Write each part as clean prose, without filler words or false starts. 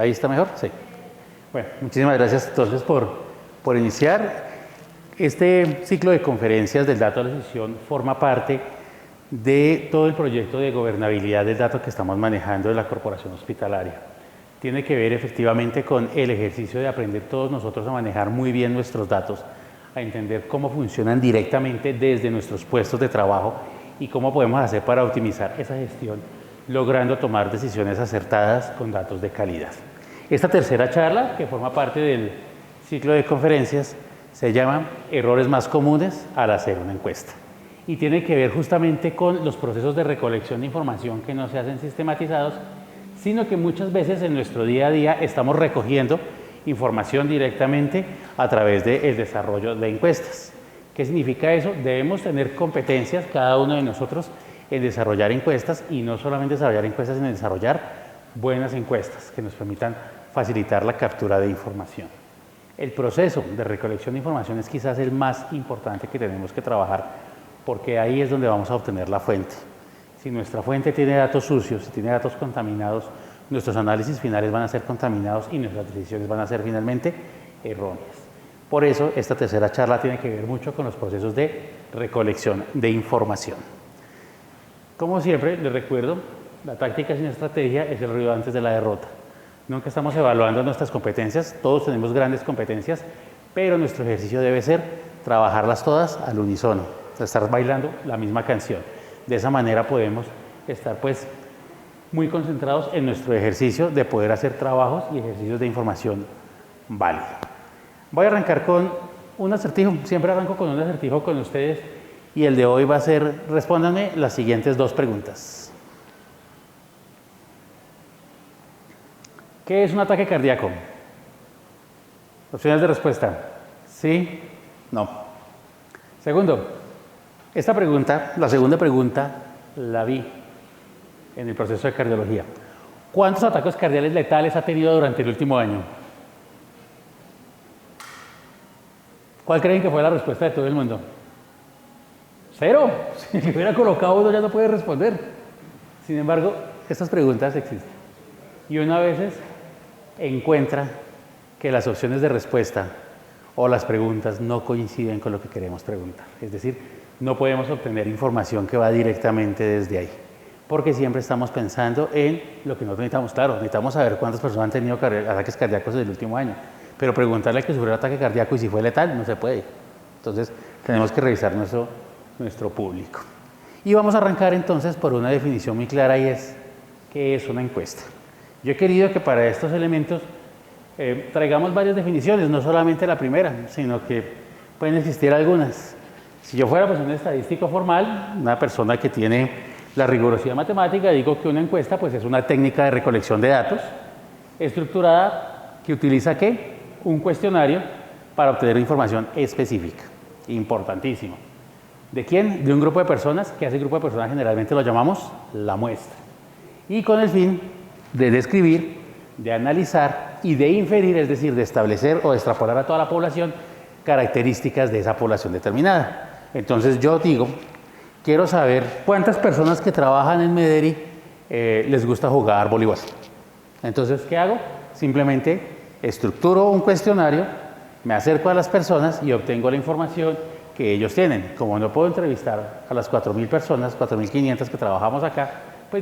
¿Ahí está mejor? Sí. Bueno, muchísimas gracias entonces por iniciar. Este ciclo de conferencias del dato de la decisión forma parte de todo el proyecto de gobernabilidad del dato que estamos manejando en la Corporación Hospitalaria. Tiene que ver efectivamente con el ejercicio de aprender todos nosotros a manejar muy bien nuestros datos, a entender cómo funcionan directamente desde nuestros puestos de trabajo y cómo podemos hacer para optimizar esa gestión, logrando tomar decisiones acertadas con datos de calidad. Esta tercera charla, que forma parte del ciclo de conferencias, se llama Errores más comunes al hacer una encuesta. Y tiene que ver justamente con los procesos de recolección de información que no se hacen sistematizados, sino que muchas veces en nuestro día a día estamos recogiendo información directamente a través del desarrollo de encuestas. ¿Qué significa eso? Debemos tener competencias, cada uno de nosotros, en desarrollar encuestas, y no solamente desarrollar encuestas, sino en desarrollar buenas encuestas que nos permitan facilitar la captura de información. El proceso de recolección de información es quizás el más importante que tenemos que trabajar, porque ahí es donde vamos a obtener la fuente. Si nuestra fuente tiene datos sucios, si tiene datos contaminados, nuestros análisis finales van a ser contaminados y nuestras decisiones van a ser finalmente erróneas. Por eso, esta tercera charla tiene que ver mucho con los procesos de recolección de información. Como siempre, les recuerdo, la táctica sin estrategia es el ruido antes de la derrota. Nunca estamos evaluando nuestras competencias, todos tenemos grandes competencias, pero nuestro ejercicio debe ser trabajarlas todas al unísono, estar bailando la misma canción. De esa manera podemos estar muy concentrados en nuestro ejercicio de poder hacer trabajos y ejercicios de información válida. Voy a arrancar con un acertijo, siempre arranco con un acertijo con ustedes, y el de hoy va a ser, respóndanme las siguientes dos preguntas. ¿Qué es un ataque cardíaco? Opciones de respuesta. ¿Sí? No. Segundo, esta pregunta, la segunda pregunta, la vi en el proceso de cardiología. ¿Cuántos ataques cardiales letales ha tenido durante el último año? ¿Cuál creen que fue la respuesta de todo el mundo? ¡Cero! Si le hubiera colocado uno ya no puede responder. Sin embargo, estas preguntas existen. Y uno a veces encuentra que las opciones de respuesta o las preguntas no coinciden con lo que queremos preguntar. Es decir, no podemos obtener información que va directamente desde ahí, porque siempre estamos pensando en lo que nosotros necesitamos. Claro, necesitamos saber cuántas personas han tenido ataques cardíacos en el último año, pero preguntarle al que sufrió el ataque cardíaco y si fue letal, no se puede. Entonces, tenemos que revisar nuestro público. Y vamos a arrancar entonces por una definición muy clara, y es, ¿qué es una encuesta? Yo he querido que para estos elementos traigamos varias definiciones, no solamente la primera, sino que pueden existir algunas. Si yo fuera un estadístico formal, una persona que tiene la rigurosidad matemática, digo que una encuesta es una técnica de recolección de datos estructurada que utiliza ¿qué? Un cuestionario para obtener información específica, importantísimo. ¿De quién? De un grupo de personas, que a ese grupo de personas generalmente lo llamamos la muestra. Y con el fin de describir, de analizar y de inferir, es decir, de establecer o extrapolar a toda la población características de esa población determinada. Entonces yo digo, quiero saber cuántas personas que trabajan en Mederi les gusta jugar voleibol. Entonces, ¿qué hago? Simplemente estructuro un cuestionario, me acerco a las personas y obtengo la información que ellos tienen. Como no puedo entrevistar a las 4.000 personas, 4.500 que trabajamos acá,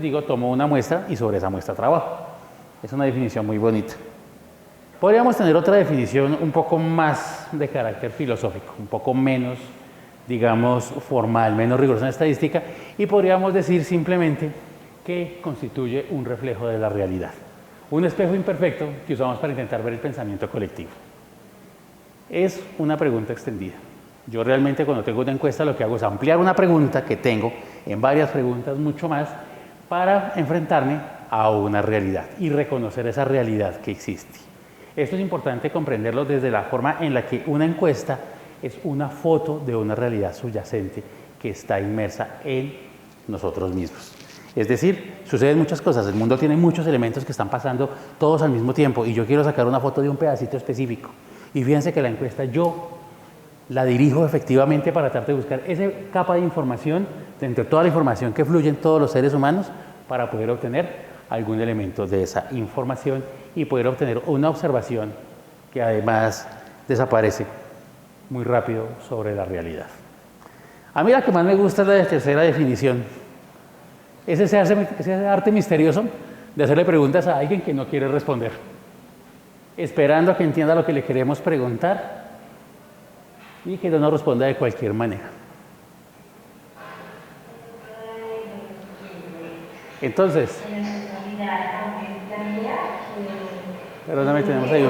digo, tomo una muestra y sobre esa muestra trabajo. Es una definición muy bonita. Podríamos tener otra definición un poco más de carácter filosófico, un poco menos, digamos, formal, menos rigurosa en estadística, y podríamos decir simplemente que constituye un reflejo de la realidad. Un espejo imperfecto que usamos para intentar ver el pensamiento colectivo. Es una pregunta extendida. Yo realmente cuando tengo una encuesta lo que hago es ampliar una pregunta que tengo en varias preguntas mucho más para enfrentarme a una realidad y reconocer esa realidad que existe. Esto es importante comprenderlo desde la forma en la que una encuesta es una foto de una realidad subyacente que está inmersa en nosotros mismos. Es decir, suceden muchas cosas, el mundo tiene muchos elementos que están pasando todos al mismo tiempo y yo quiero sacar una foto de un pedacito específico. Y fíjense que la encuesta yo la dirijo efectivamente para tratar de buscar esa capa de información dentro de toda la información que fluye en todos los seres humanos para poder obtener algún elemento de esa información y poder obtener una observación que además desaparece muy rápido sobre la realidad. A mí la que más me gusta es la tercera definición. Es ese arte misterioso de hacerle preguntas a alguien que no quiere responder, esperando a que entienda lo que le queremos preguntar y que no nos responda de cualquier manera. Entonces, perdóname, tenemos ahí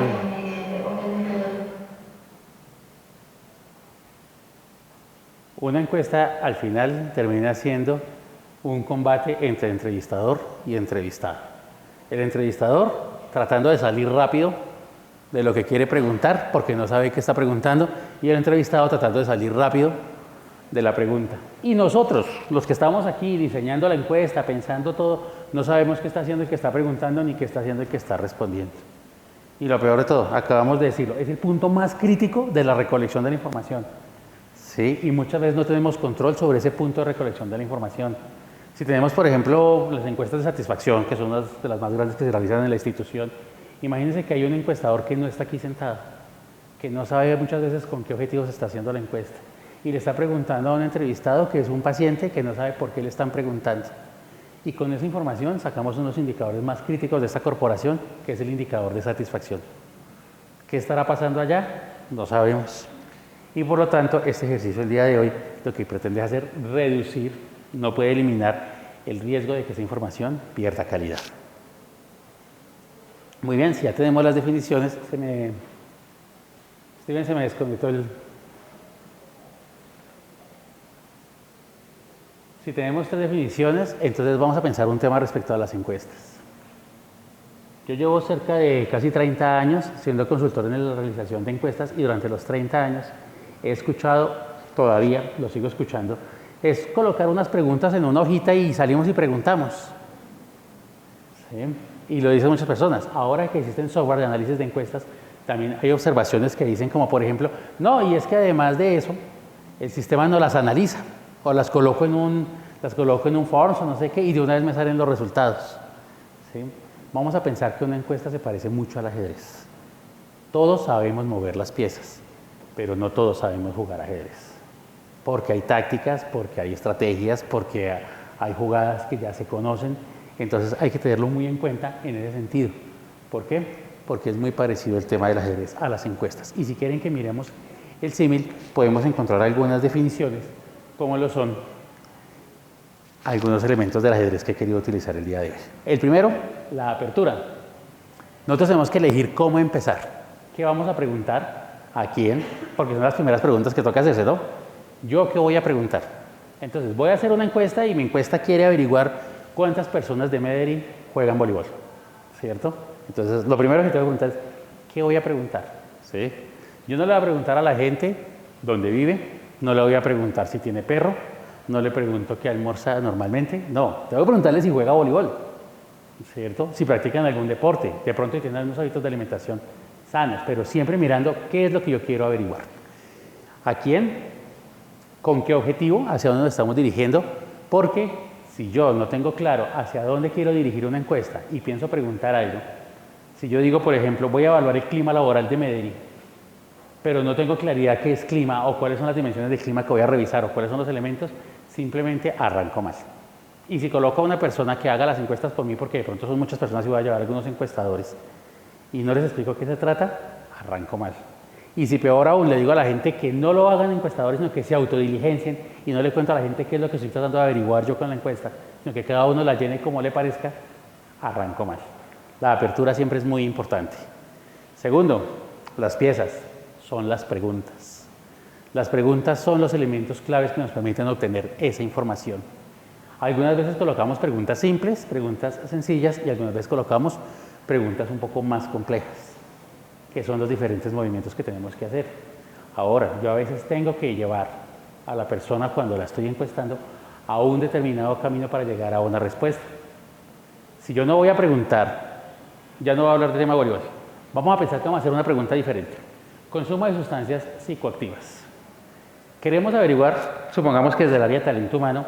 una encuesta al final termina siendo un combate entre entrevistador y entrevistado. El entrevistador tratando de salir rápido de lo que quiere preguntar porque no sabe qué está preguntando, y el entrevistado tratando de salir rápido de la pregunta. Y nosotros, los que estamos aquí diseñando la encuesta, pensando todo, no sabemos qué está haciendo el que está preguntando ni qué está haciendo el que está respondiendo. Y lo peor de todo, acabamos de decirlo, es el punto más crítico de la recolección de la información. ¿Sí? Y muchas veces no tenemos control sobre ese punto de recolección de la información. Si tenemos, por ejemplo, las encuestas de satisfacción, que son unas de las más grandes que se realizan en la institución, imagínense que hay un encuestador que no está aquí sentado, que no sabe muchas veces con qué objetivos está haciendo la encuesta, y le está preguntando a un entrevistado que es un paciente que no sabe por qué le están preguntando. Y con esa información sacamos unos indicadores más críticos de esta corporación, que es el indicador de satisfacción. ¿Qué estará pasando allá? No sabemos. Y por lo tanto, este ejercicio el día de hoy lo que pretende hacer es reducir, no puede eliminar el riesgo de que esa información pierda calidad. Muy bien, si ya tenemos las definiciones, Steven, se me desconectó el... Si tenemos tres definiciones, entonces vamos a pensar un tema respecto a las encuestas. Yo llevo cerca de casi 30 años siendo consultor en la realización de encuestas, y durante los 30 años he escuchado, todavía lo sigo escuchando, es colocar unas preguntas en una hojita y salimos y preguntamos. ¿Sí? Y lo dicen muchas personas. Ahora que existen software de análisis de encuestas, también hay observaciones que dicen como, por ejemplo, no, y es que además de eso, el sistema no las analiza, o las coloco en un forms o no sé qué, y de una vez me salen los resultados. ¿Sí? Vamos a pensar que una encuesta se parece mucho al ajedrez. Todos sabemos mover las piezas, pero no todos sabemos jugar ajedrez. Porque hay tácticas, porque hay estrategias, porque hay jugadas que ya se conocen. Entonces hay que tenerlo muy en cuenta en ese sentido. ¿Por qué? Porque es muy parecido el tema del ajedrez a las encuestas. Y si quieren que miremos el símil, podemos encontrar algunas definiciones, como lo son algunos elementos del ajedrez que he querido utilizar el día de hoy. El primero, la apertura. Nosotros tenemos que elegir cómo empezar. ¿Qué vamos a preguntar? ¿A quién? Porque son las primeras preguntas que toca hacerse, ¿no? ¿Yo qué voy a preguntar? Entonces, voy a hacer una encuesta y mi encuesta quiere averiguar cuántas personas de Medellín juegan voleibol, ¿cierto? Entonces, lo primero que tengo que preguntar es, ¿qué voy a preguntar? ¿Sí? Yo no le voy a preguntar a la gente dónde vive, no le voy a preguntar si tiene perro, no le pregunto qué almuerza normalmente, no, tengo que preguntarle si juega voleibol, ¿cierto? Si practican algún deporte, de pronto tienen unos hábitos de alimentación sanos, pero siempre mirando qué es lo que yo quiero averiguar. ¿A quién? ¿Con qué objetivo? ¿Hacia dónde nos estamos dirigiendo? Porque si yo no tengo claro hacia dónde quiero dirigir una encuesta y pienso preguntar algo, si yo digo, por ejemplo, voy a evaluar el clima laboral de Medellín, pero no tengo claridad qué es clima o cuáles son las dimensiones del clima que voy a revisar o cuáles son los elementos, simplemente arranco mal. Y si coloco a una persona que haga las encuestas por mí, porque de pronto son muchas personas y voy a llevar algunos encuestadores, y no les explico qué se trata, arranco mal. Y si peor aún, le digo a la gente que no lo hagan encuestadores, sino que se autodiligencien, y no le cuento a la gente qué es lo que estoy tratando de averiguar yo con la encuesta, sino que cada uno la llene como le parezca, arranco mal. La apertura siempre es muy importante. Segundo, las piezas son las preguntas. Las preguntas son los elementos claves que nos permiten obtener esa información. Algunas veces colocamos preguntas simples, preguntas sencillas, y algunas veces colocamos preguntas un poco más complejas, que son los diferentes movimientos que tenemos que hacer. Ahora, yo a veces tengo que llevar a la persona, cuando la estoy encuestando, a un determinado camino para llegar a una respuesta. Si yo no voy a preguntar, ya no voy a hablar del tema voleibol. Vamos a pensar que vamos a hacer una pregunta diferente. Consumo de sustancias psicoactivas. Queremos averiguar, supongamos que desde el área de talento humano,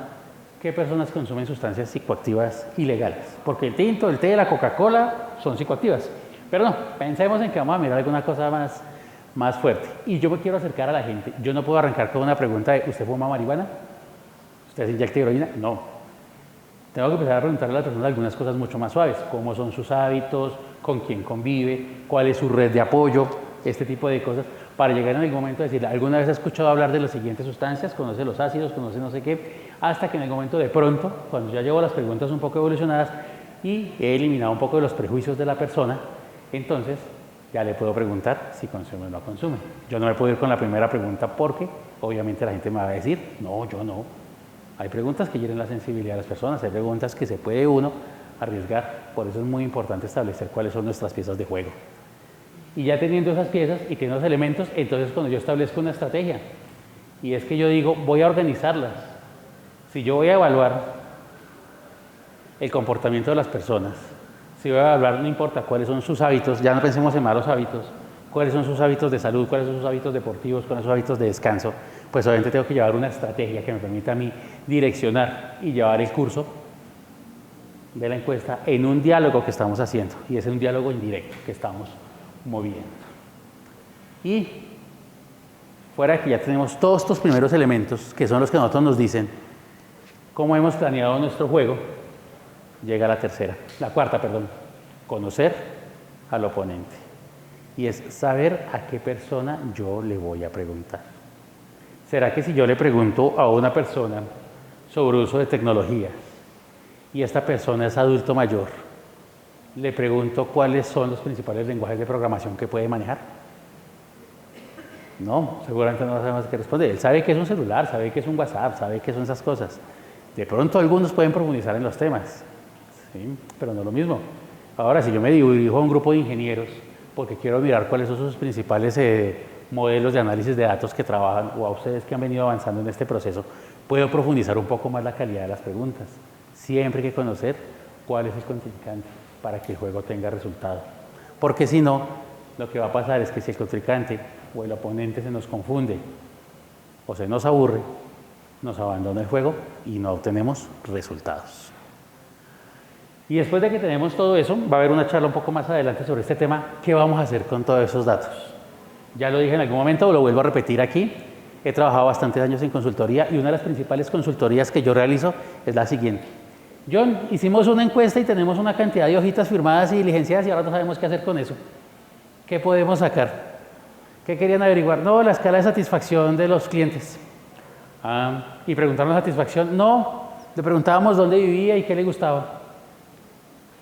qué personas consumen sustancias psicoactivas ilegales. Porque el tinto, el té, la Coca-Cola son psicoactivas. Pero no, pensemos en que vamos a mirar alguna cosa más fuerte. Y yo me quiero acercar a la gente. Yo no puedo arrancar con una pregunta de, ¿usted fuma marihuana? ¿Usted se inyecta heroína? No. Tengo que empezar a preguntarle a la persona algunas cosas mucho más suaves. ¿Cómo son sus hábitos? ¿Con quién convive? ¿Cuál es su red de apoyo? Este tipo de cosas. Para llegar en algún momento a decirle, ¿alguna vez ha escuchado hablar de las siguientes sustancias? ¿Conoce los ácidos? ¿Conoce no sé qué? Hasta que en el momento de pronto, cuando ya llevo las preguntas un poco evolucionadas y he eliminado un poco de los prejuicios de la persona, entonces ya le puedo preguntar si consume o no consume. Yo no me puedo ir con la primera pregunta porque obviamente la gente me va a decir, no, yo no. Hay preguntas que hieren la sensibilidad de las personas, hay preguntas que se puede uno arriesgar. Por eso es muy importante establecer cuáles son nuestras piezas de juego. Y ya teniendo esas piezas y teniendo los elementos, entonces cuando yo establezco una estrategia, y es que yo digo, voy a organizarlas. Si yo voy a evaluar el comportamiento de las personas, si voy a evaluar, no importa cuáles son sus hábitos, ya no pensemos en malos hábitos, cuáles son sus hábitos de salud, cuáles son sus hábitos deportivos, cuáles son sus hábitos de descanso, pues obviamente tengo que llevar una estrategia que me permita a mí direccionar y llevar el curso de la encuesta en un diálogo que estamos haciendo, y es un diálogo indirecto que estamos moviendo. Y fuera de que ya tenemos todos estos primeros elementos, que son los que nosotros nos dicen cómo hemos planeado nuestro juego, llega la cuarta, conocer al oponente. Y es saber a qué persona yo le voy a preguntar. ¿Será que si yo le pregunto a una persona sobre uso de tecnología y esta persona es adulto mayor, le pregunto cuáles son los principales lenguajes de programación que puede manejar? No, seguramente no sabemos qué responder. Él sabe que es un celular, sabe que es un WhatsApp, sabe que son esas cosas. De pronto algunos pueden profundizar en los temas, ¿sí? Pero no es lo mismo. Ahora, si yo me dirijo a un grupo de ingenieros porque quiero mirar cuáles son sus principales modelos de análisis de datos que trabajan, o a ustedes que han venido avanzando en este proceso, puedo profundizar un poco más la calidad de las preguntas. Siempre hay que conocer cuál es el contrincante para que el juego tenga resultado. Porque si no, lo que va a pasar es que si el contrincante o el oponente se nos confunde o se nos aburre, nos abandona el juego y no obtenemos resultados. Y después de que tenemos todo eso, va a haber una charla un poco más adelante sobre este tema, ¿qué vamos a hacer con todos esos datos? Ya lo dije en algún momento, lo vuelvo a repetir aquí. He trabajado bastantes años en consultoría y una de las principales consultorías que yo realizo es la siguiente. John, hicimos una encuesta y tenemos una cantidad de hojitas firmadas y diligenciadas y ahora no sabemos qué hacer con eso. ¿Qué podemos sacar? ¿Qué querían averiguar? No, la escala de satisfacción de los clientes. ¿Y preguntaron la satisfacción? No, le preguntábamos dónde vivía y qué le gustaba.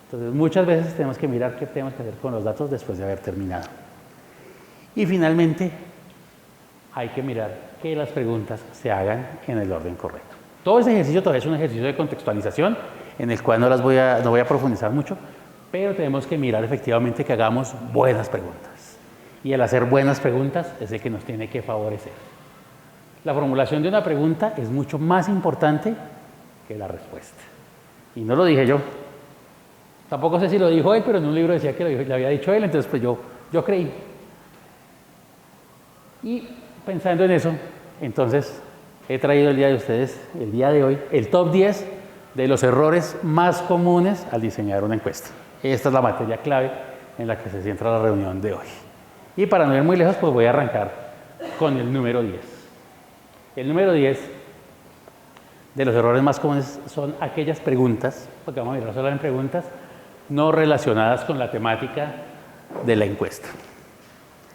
Entonces, muchas veces tenemos que mirar qué tenemos que hacer con los datos después de haber terminado. Y finalmente, hay que mirar que las preguntas se hagan en el orden correcto. Todo ese ejercicio todavía es un ejercicio de contextualización en el cual no voy a profundizar mucho, pero tenemos que mirar efectivamente que hagamos buenas preguntas. Y el hacer buenas preguntas es el que nos tiene que favorecer. La formulación de una pregunta es mucho más importante que la respuesta. Y no lo dije yo. Tampoco sé si lo dijo él, pero en un libro decía que le había dicho él, entonces pues yo creí. Y pensando en eso, entonces he traído el día de hoy, el top 10 de los errores más comunes al diseñar una encuesta. Esta es la materia clave en la que se centra la reunión de hoy. Y para no ir muy lejos, pues voy a arrancar con el número 10. El número 10 de los errores más comunes son aquellas preguntas, porque vamos a mirar solo en preguntas, no relacionadas con la temática de la encuesta.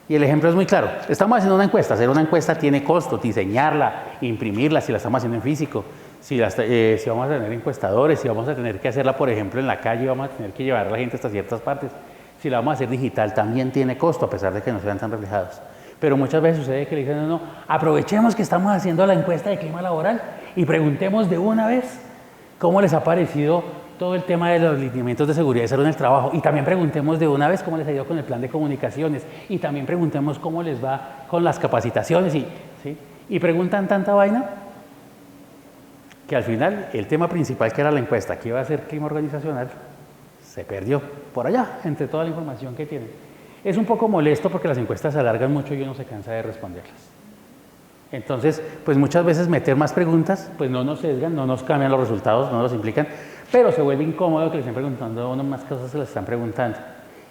Y el ejemplo es muy claro. Estamos haciendo una encuesta. Hacer una encuesta tiene costo, diseñarla, imprimirla, si la estamos haciendo en físico, si vamos a tener encuestadores, si vamos a tener que hacerla, por ejemplo, en la calle, vamos a tener que llevar a la gente hasta ciertas partes. Si la vamos a hacer digital, también tiene costo, a pesar de que no sean tan reflejados. Pero muchas veces sucede que le dicen, no, aprovechemos que estamos haciendo la encuesta de clima laboral y preguntemos de una vez cómo les ha parecido todo el tema de los lineamientos de seguridad y salud en el trabajo, y también preguntemos de una vez cómo les ha ido con el plan de comunicaciones, y también preguntemos cómo les va con las capacitaciones, ¿sí? Y preguntan tanta vaina que al final el tema principal, que era la encuesta, que iba a ser clima organizacional, se perdió por allá entre toda la información que tienen. Es un poco molesto porque las encuestas se alargan mucho y uno se cansa de responderlas. Entonces, pues muchas veces meter más preguntas, pues no nos sesgan, no nos cambian los resultados, no nos implican, pero se vuelve incómodo que le estén preguntando a uno más cosas que le están preguntando.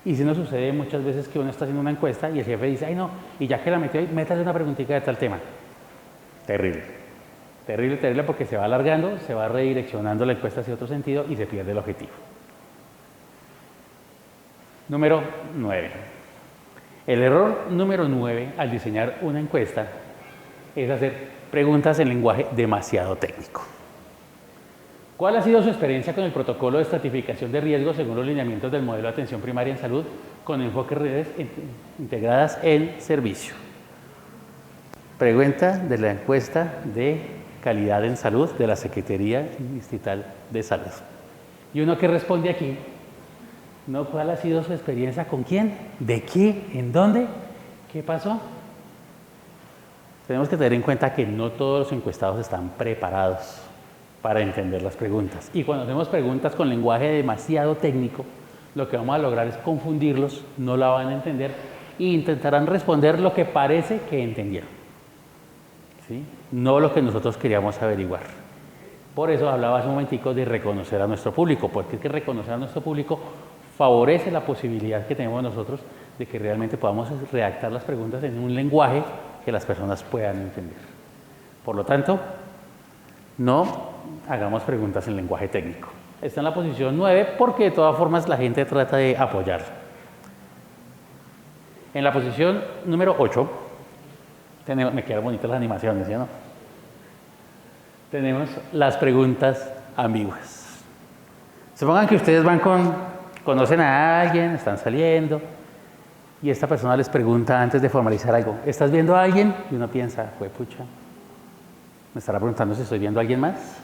Y si no sucede muchas veces que uno está haciendo una encuesta y el jefe dice, ay no, y ya que la metió ahí, métale una preguntita de tal tema. Terrible. Terrible, terrible, porque se va alargando, se va redireccionando la encuesta hacia otro sentido y se pierde el objetivo. Número 9. El error número 9 al diseñar una encuesta es hacer preguntas en lenguaje demasiado técnico. ¿Cuál ha sido su experiencia con el protocolo de estratificación de riesgos según los lineamientos del modelo de atención primaria en salud con enfoque redes integradas en servicio? Pregunta de la encuesta de calidad en salud de la Secretaría Distrital de Salud. ¿Y uno qué responde aquí? ¿No? ¿Cuál ha sido su experiencia con quién? ¿De qué? ¿En dónde? ¿Qué pasó? Tenemos que tener en cuenta que no todos los encuestados están preparados para entender las preguntas. Y cuando hacemos preguntas con lenguaje demasiado técnico, lo que vamos a lograr es confundirlos, no la van a entender e intentarán responder lo que parece que entendieron, ¿sí? No lo que nosotros queríamos averiguar. Por eso hablaba hace un momentico de reconocer a nuestro público, porque es que reconocer a nuestro público favorece la posibilidad que tenemos nosotros de que realmente podamos redactar las preguntas en un lenguaje que las personas puedan entender. Por lo tanto, no hagamos preguntas en lenguaje técnico. Está en la posición 9 porque de todas formas la gente trata de apoyarlo. En la posición número 8, me quedan bonitas las animaciones, ¿sí o no? Tenemos las preguntas ambiguas. Supongan que ustedes conocen a alguien, están saliendo, y esta persona les pregunta antes de formalizar algo, ¿estás viendo a alguien? Y uno piensa, juepucha, ¿me estará preguntando si estoy viendo a alguien más?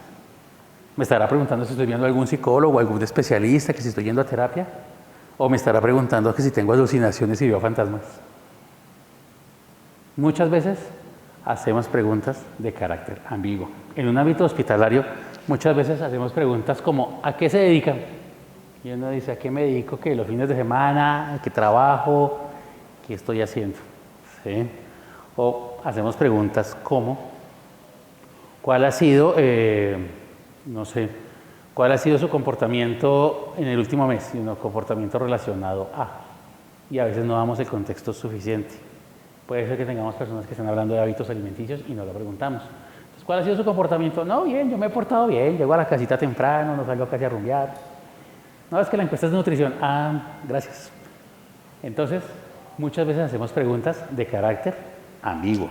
¿Me estará preguntando si estoy viendo a algún psicólogo o algún especialista, que si estoy yendo a terapia? ¿O me estará preguntando que si tengo alucinaciones y veo fantasmas? Muchas veces hacemos preguntas de carácter ambiguo. En un ámbito hospitalario, muchas veces hacemos preguntas como ¿a qué se dedican? Y uno dice, ¿a qué me dedico? ¿Qué? ¿Los fines de semana? ¿A qué trabajo? ¿Qué estoy haciendo? ¿Sí? O hacemos preguntas como ¿cuál ha sido, no sé, cuál ha sido su comportamiento en el último mes? Y un comportamiento relacionado a. Y a veces no damos el contexto suficiente. Puede ser que tengamos personas que están hablando de hábitos alimenticios y no lo preguntamos. Entonces, ¿cuál ha sido su comportamiento? No, bien, yo me he portado bien, llego a la casita temprano, no salgo casi a rumbear. No, es que la encuesta es de nutrición. Ah, gracias. Entonces, muchas veces hacemos preguntas de carácter ambiguo.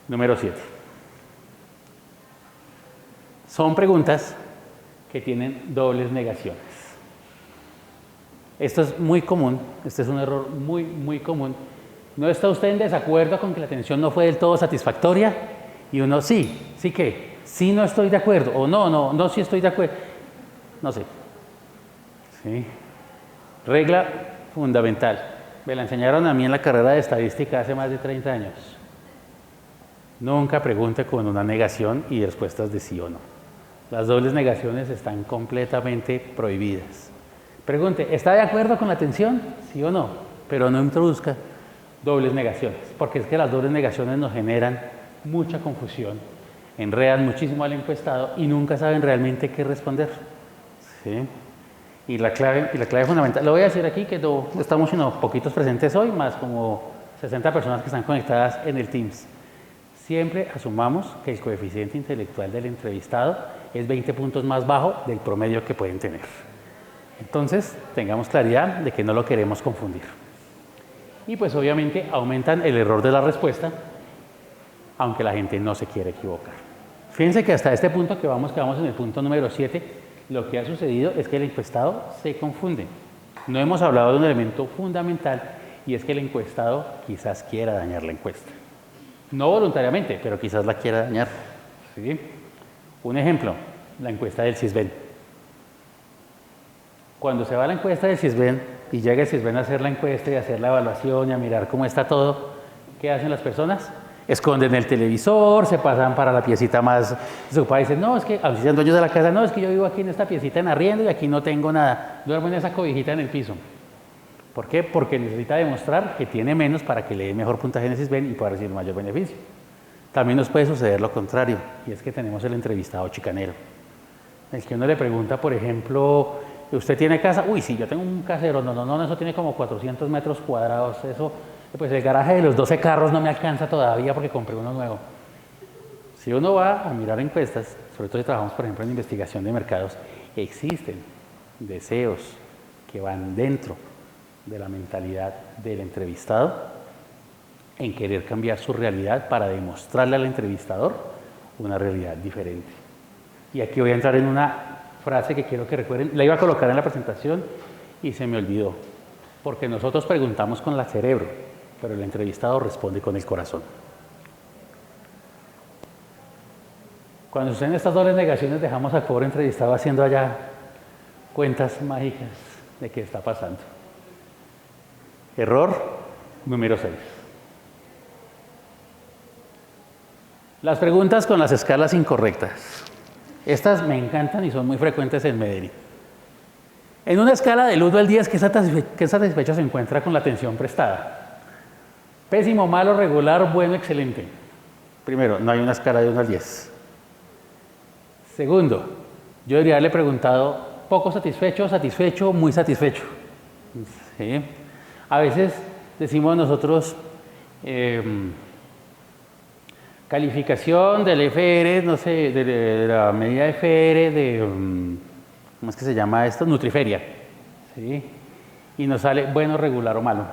Número 7. Son preguntas que tienen dobles negaciones. Esto es muy común, este es un error muy, muy común. ¿No está usted en desacuerdo con que la atención no fue del todo satisfactoria? Y uno, sí que, sí no estoy de acuerdo, o no, sí estoy de acuerdo. No sé. ¿Sí? Regla fundamental. Me la enseñaron a mí en la carrera de estadística hace más de 30 años. Nunca pregunte con una negación y respuestas de sí o no. Las dobles negaciones están completamente prohibidas. Pregunte, ¿está de acuerdo con la atención? Sí o no, pero no introduzca dobles negaciones, porque es que las dobles negaciones nos generan mucha confusión, enredan muchísimo al encuestado y nunca saben realmente qué responder. ¿Sí? Y la clave fundamental, lo voy a decir aquí que no estamos sino poquitos presentes hoy, más como 60 personas que están conectadas en el Teams. Siempre asumamos que el coeficiente intelectual del entrevistado es 20 puntos más bajo del promedio que pueden tener. Entonces, tengamos claridad de que no lo queremos confundir. Y pues obviamente aumentan el error de la respuesta, aunque la gente no se quiere equivocar. Fíjense que hasta este punto que vamos en el punto número 7, lo que ha sucedido es que el encuestado se confunde. No hemos hablado de un elemento fundamental y es que el encuestado quizás quiera dañar la encuesta. No voluntariamente, pero quizás la quiera dañar. ¿Sí? Un ejemplo, la encuesta del CISBEN. Cuando se va a la encuesta del CISBEN y llega el CISBEN a hacer la encuesta y a hacer la evaluación y a mirar cómo está todo, ¿qué hacen las personas? Esconden el televisor, se pasan para la piecita más desocupada y dicen, no, es que, así sean dueños de la casa, no, es que yo vivo aquí en esta piecita en arriendo y aquí no tengo nada, duermo en esa cobijita en el piso. ¿Por qué? Porque necesita demostrar que tiene menos para que le dé mejor puntaje en el CISBEN y pueda recibir mayor beneficio. También nos puede suceder lo contrario, y es que tenemos el entrevistado chicanero. El que uno le pregunta, por ejemplo, ¿Usted tiene casa? Uy, sí, yo tengo un casero. No, no, no, eso tiene como 400 metros cuadrados. Eso, pues el garaje de los 12 carros no me alcanza todavía porque compré uno nuevo. Si uno va a mirar encuestas, sobre todo si trabajamos, por ejemplo, en investigación de mercados, existen deseos que van dentro de la mentalidad del entrevistado en querer cambiar su realidad para demostrarle al entrevistador una realidad diferente. Y aquí voy a entrar en una frase que quiero que recuerden, la iba a colocar en la presentación y se me olvidó, porque nosotros preguntamos con el cerebro, pero el entrevistado responde con el corazón. Cuando suceden estas dobles negaciones, dejamos al pobre entrevistado haciendo allá cuentas mágicas de qué está pasando. Error número 6. Las preguntas con las escalas incorrectas. Estas me encantan y son muy frecuentes en Medellín. En una escala del 1 al 10, ¿qué satisfecho se encuentra con la atención prestada? Pésimo, malo, regular, bueno, excelente. Primero, no hay una escala de 1 al 10. Segundo, yo debería haberle preguntado poco satisfecho, satisfecho, muy satisfecho. ¿Sí? A veces decimos nosotros calificación del FR, no sé, de la medida FR de, ¿cómo es que se llama esto? Nutriferia. ¿Sí? Y nos sale bueno, regular o malo.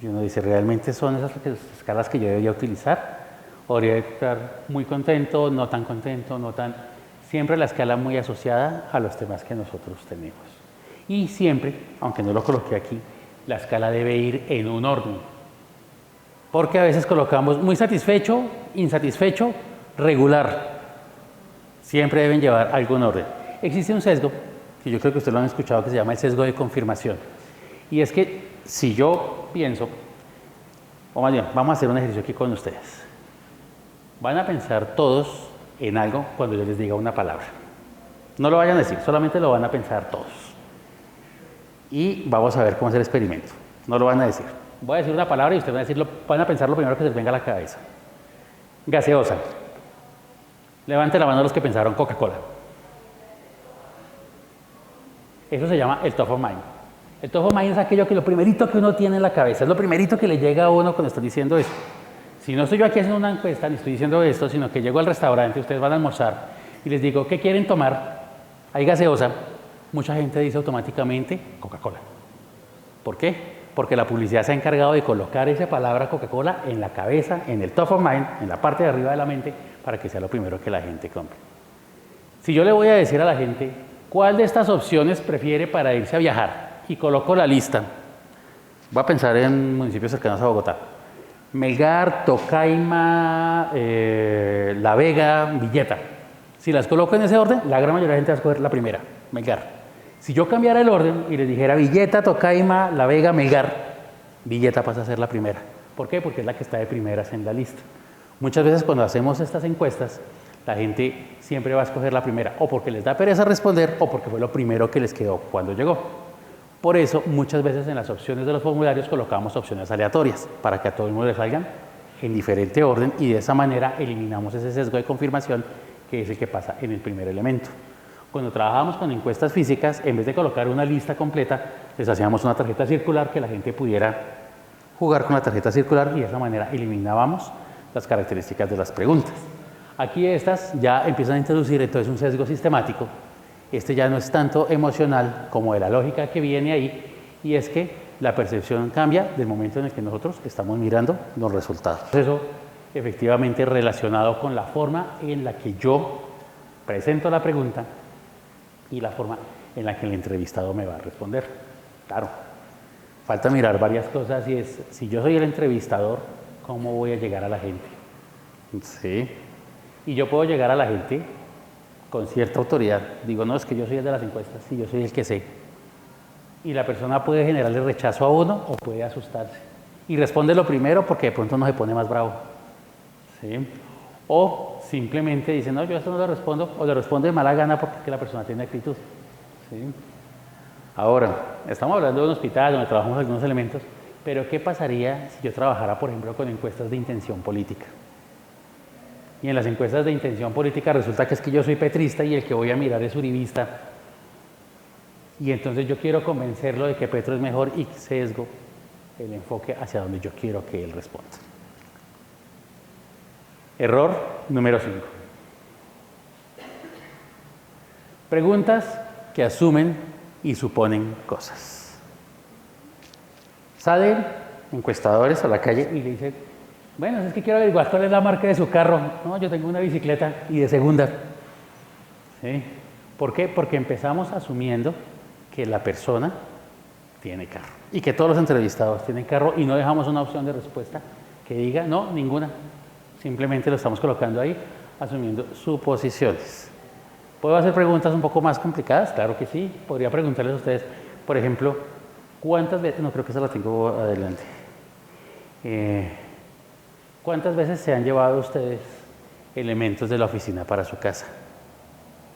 Y uno dice, ¿realmente son esas escalas que yo debería utilizar? O debería estar muy contento, no tan contento, no tan... Siempre la escala muy asociada a los temas que nosotros tenemos. Y siempre, aunque no lo coloqué aquí, la escala debe ir en un orden. Porque a veces colocamos muy satisfecho, insatisfecho, regular. Siempre deben llevar algún orden. Existe un sesgo, que yo creo que ustedes lo han escuchado, que se llama el sesgo de confirmación. Y es que si yo pienso, o más bien, vamos a hacer un ejercicio aquí con ustedes. Van a pensar todos en algo cuando yo les diga una palabra. No lo vayan a decir, solamente lo van a pensar todos. Y vamos a ver cómo es el experimento. No lo van a decir. Voy a decir una palabra y ustedes van a pensar lo primero que se les venga a la cabeza. Gaseosa. Levanten la mano los que pensaron Coca-Cola. Eso se llama el top of mind. El top of mind es aquello que lo primerito que uno tiene en la cabeza, es lo primerito que le llega a uno cuando estoy diciendo eso. Si no estoy yo aquí haciendo una encuesta ni estoy diciendo esto, sino que llego al restaurante, ustedes van a almorzar y les digo, ¿qué quieren tomar? Hay gaseosa. Mucha gente dice automáticamente Coca-Cola. ¿Por qué? Porque la publicidad se ha encargado de colocar esa palabra Coca-Cola en la cabeza, en el top of mind, en la parte de arriba de la mente, para que sea lo primero que la gente compre. Si yo le voy a decir a la gente, ¿cuál de estas opciones prefiere para irse a viajar? Y coloco la lista. Voy a pensar en municipios cercanos a Bogotá. Melgar, Tocaima, La Vega, Villeta. Si las coloco en ese orden, la gran mayoría de la gente va a escoger la primera, Melgar. Si yo cambiara el orden y les dijera Villeta, Tocaima, La Vega, Melgar, Villeta pasa a ser la primera. ¿Por qué? Porque es la que está de primeras en la lista. Muchas veces cuando hacemos estas encuestas, la gente siempre va a escoger la primera, o porque les da pereza responder, o porque fue lo primero que les quedó cuando llegó. Por eso, muchas veces en las opciones de los formularios colocamos opciones aleatorias, para que a todo el mundo le salgan en diferente orden, y de esa manera eliminamos ese sesgo de confirmación, que es el que pasa en el primer elemento. Cuando trabajábamos con encuestas físicas, en vez de colocar una lista completa, les hacíamos una tarjeta circular que la gente pudiera jugar con la tarjeta circular, y de esa manera eliminábamos las características de las preguntas. Aquí estas ya empiezan a introducir entonces un sesgo sistemático. Este ya no es tanto emocional como de la lógica que viene ahí, y es que la percepción cambia del momento en el que nosotros estamos mirando los resultados. Eso efectivamente relacionado con la forma en la que yo presento la pregunta y la forma en la que el entrevistado me va a responder. Claro, falta mirar varias cosas, y es, si yo soy el entrevistador, ¿cómo voy a llegar a la gente? Sí. Y yo puedo llegar a la gente con cierta autoridad. Digo, no, es que yo soy el de las encuestas, sí, yo soy el que sé. Y la persona puede generarle rechazo a uno o puede asustarse. Y responde lo primero porque de pronto no se pone más bravo. ¿Sí? O simplemente dice, no, yo esto no lo respondo, o le responde de mala gana porque la persona tiene actitud. ¿Sí? Ahora, estamos hablando de un hospital donde trabajamos algunos elementos, pero ¿qué pasaría si yo trabajara, por ejemplo, con encuestas de intención política? Y en las encuestas de intención política resulta que es que yo soy petrista y el que voy a mirar es uribista. y entonces yo quiero convencerlo de que Petro es mejor y sesgo el enfoque hacia donde yo quiero que él responda. Error número 5. Preguntas que asumen y suponen cosas. Salen encuestadores a la calle y le dicen, bueno, es que quiero averiguar cuál es la marca de su carro. No, yo tengo una bicicleta y de segunda. ¿Sí? ¿Por qué? Porque empezamos asumiendo que la persona tiene carro y que todos los entrevistados tienen carro y no dejamos una opción de respuesta que diga, no, ninguna. Simplemente lo estamos colocando ahí, asumiendo suposiciones. ¿Puedo hacer preguntas un poco más complicadas? Claro que sí. Podría preguntarles a ustedes, por ejemplo, ¿cuántas veces, no creo que esa la tengo adelante, ¿cuántas veces se han llevado ustedes elementos de la oficina para su casa?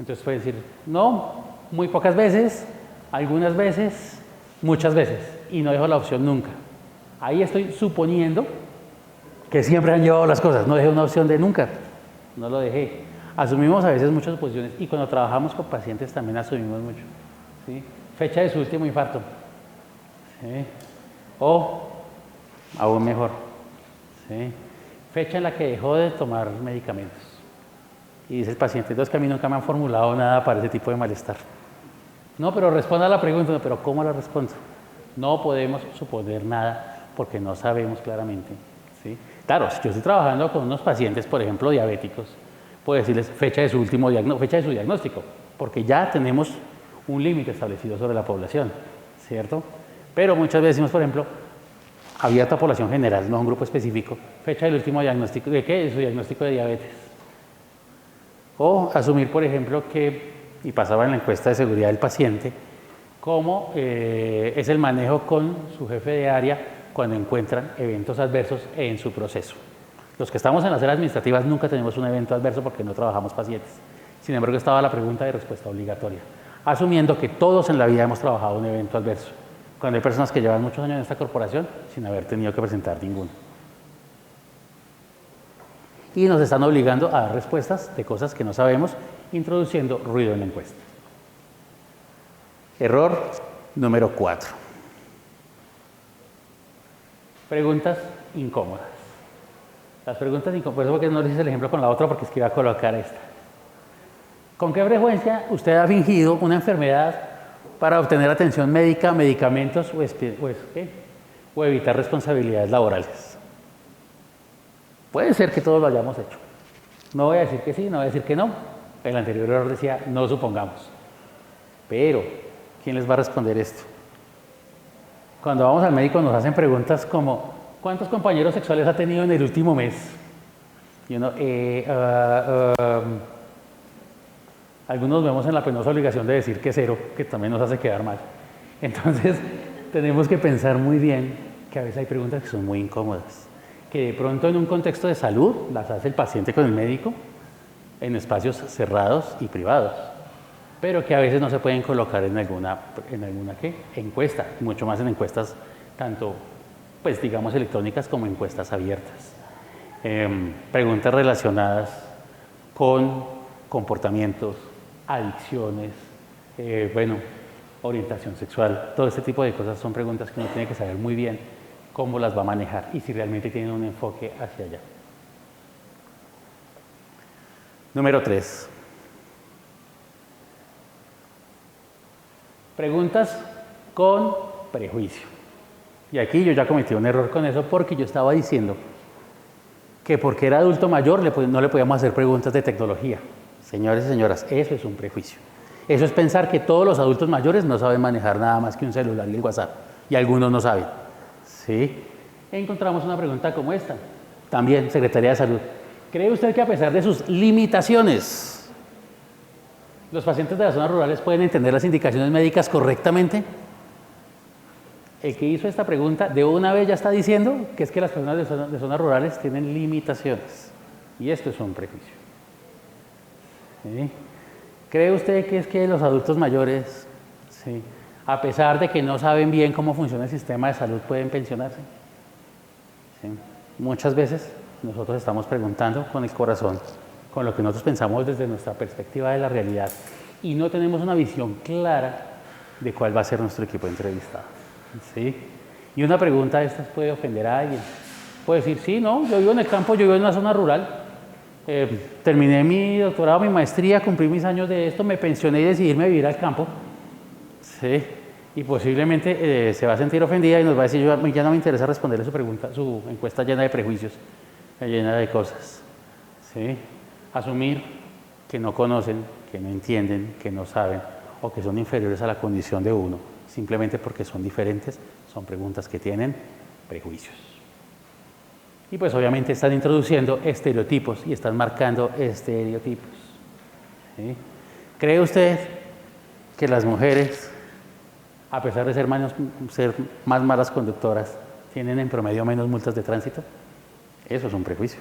Entonces pueden decir, no, muy pocas veces, algunas veces, muchas veces, y no dejo la opción nunca. Ahí estoy suponiendo que siempre han llevado las cosas, no dejé una opción de nunca, no lo dejé. Asumimos a veces muchas suposiciones y cuando trabajamos con pacientes también asumimos mucho. ¿Sí? Fecha de su último infarto. ¿Sí? O, aún mejor, ¿sí? Fecha en la que dejó de tomar medicamentos. Y dice el paciente, entonces que a mí nunca me han formulado nada para ese tipo de malestar. No, pero responda a la pregunta, pero ¿cómo la respondo? No podemos suponer nada porque no sabemos claramente. ¿Sí? Claro, si yo estoy trabajando con unos pacientes, por ejemplo, diabéticos, puedo decirles fecha de su último fecha de su diagnóstico, porque ya tenemos un límite establecido sobre la población, ¿cierto? Pero muchas veces decimos, por ejemplo, abierta a población general, no a un grupo específico, fecha del último diagnóstico, ¿de qué? De su diagnóstico de diabetes. O asumir, por ejemplo, que, y pasaba en la encuesta de seguridad del paciente, cómo es el manejo con su jefe de área cuando encuentran eventos adversos en su proceso. Los que estamos en las áreas administrativas nunca tenemos un evento adverso porque no trabajamos pacientes. Sin embargo, estaba la pregunta de respuesta obligatoria, asumiendo que todos en la vida hemos trabajado un evento adverso, cuando hay personas que llevan muchos años en esta corporación sin haber tenido que presentar ninguno. Y nos están obligando a dar respuestas de cosas que no sabemos, introduciendo ruido en la encuesta. Error número 4. Preguntas incómodas. Las preguntas incómodas, por eso porque no les hice el ejemplo con la otra, porque es que iba a colocar esta. ¿Con qué frecuencia usted ha fingido una enfermedad para obtener atención médica, medicamentos o evitar responsabilidades laborales? Puede ser que todos lo hayamos hecho. No voy a decir que sí, no voy a decir que no. El anterior error decía, no supongamos. Pero, ¿quién les va a responder esto? Cuando vamos al médico nos hacen preguntas como, ¿cuántos compañeros sexuales ha tenido en el último mes? Y uno, algunos vemos en la penosa obligación de decir que 0, que también nos hace quedar mal. Entonces, tenemos que pensar muy bien que a veces hay preguntas que son muy incómodas, que de pronto en un contexto de salud las hace el paciente con el médico en espacios cerrados y privados, pero que a veces no se pueden colocar en alguna encuesta, mucho más en encuestas tanto, pues digamos, electrónicas como encuestas abiertas. Preguntas relacionadas con comportamientos, adicciones, orientación sexual, todo este tipo de cosas son preguntas que uno tiene que saber muy bien cómo las va a manejar y si realmente tienen un enfoque hacia allá. Número 3. Preguntas con prejuicio. Y aquí yo ya cometí un error con eso porque yo estaba diciendo que porque era adulto mayor no le podíamos hacer preguntas de tecnología. Señores y señoras, eso es un prejuicio. Eso es pensar que todos los adultos mayores no saben manejar nada más que un celular y el WhatsApp, y algunos no saben. ¿Sí? Encontramos una pregunta como esta, también Secretaría de Salud. ¿Cree usted que a pesar de sus limitaciones, los pacientes de las zonas rurales pueden entender las indicaciones médicas correctamente? El que hizo esta pregunta de una vez ya está diciendo que es que las personas de zonas rurales tienen limitaciones, y esto es un prejuicio. ¿Sí? ¿Cree usted que es que los adultos mayores, sí, a pesar de que no saben bien cómo funciona el sistema de salud, pueden pensionarse? ¿Sí? Muchas veces nosotros estamos preguntando con el corazón, con lo que nosotros pensamos desde nuestra perspectiva de la realidad, y no tenemos una visión clara de cuál va a ser nuestro equipo entrevistado. ¿Sí? Y una pregunta de estas puede ofender a alguien. Puede decir, sí, no, yo vivo en el campo, yo vivo en una zona rural, terminé mi doctorado, mi maestría, cumplí mis años de esto, me pensioné y decidí irme a vivir al campo. ¿Sí? Y posiblemente se va a sentir ofendida y nos va a decir, ya no me interesa responderle su pregunta, su encuesta llena de prejuicios, llena de cosas. ¿Sí? Asumir que no conocen, que no entienden, que no saben o que son inferiores a la condición de uno, simplemente porque son diferentes, son preguntas que tienen prejuicios. Y pues obviamente están introduciendo estereotipos y están marcando estereotipos. ¿Sí? ¿Cree usted que las mujeres, a pesar de ser más malas conductoras, tienen en promedio menos multas de tránsito? Eso es un prejuicio.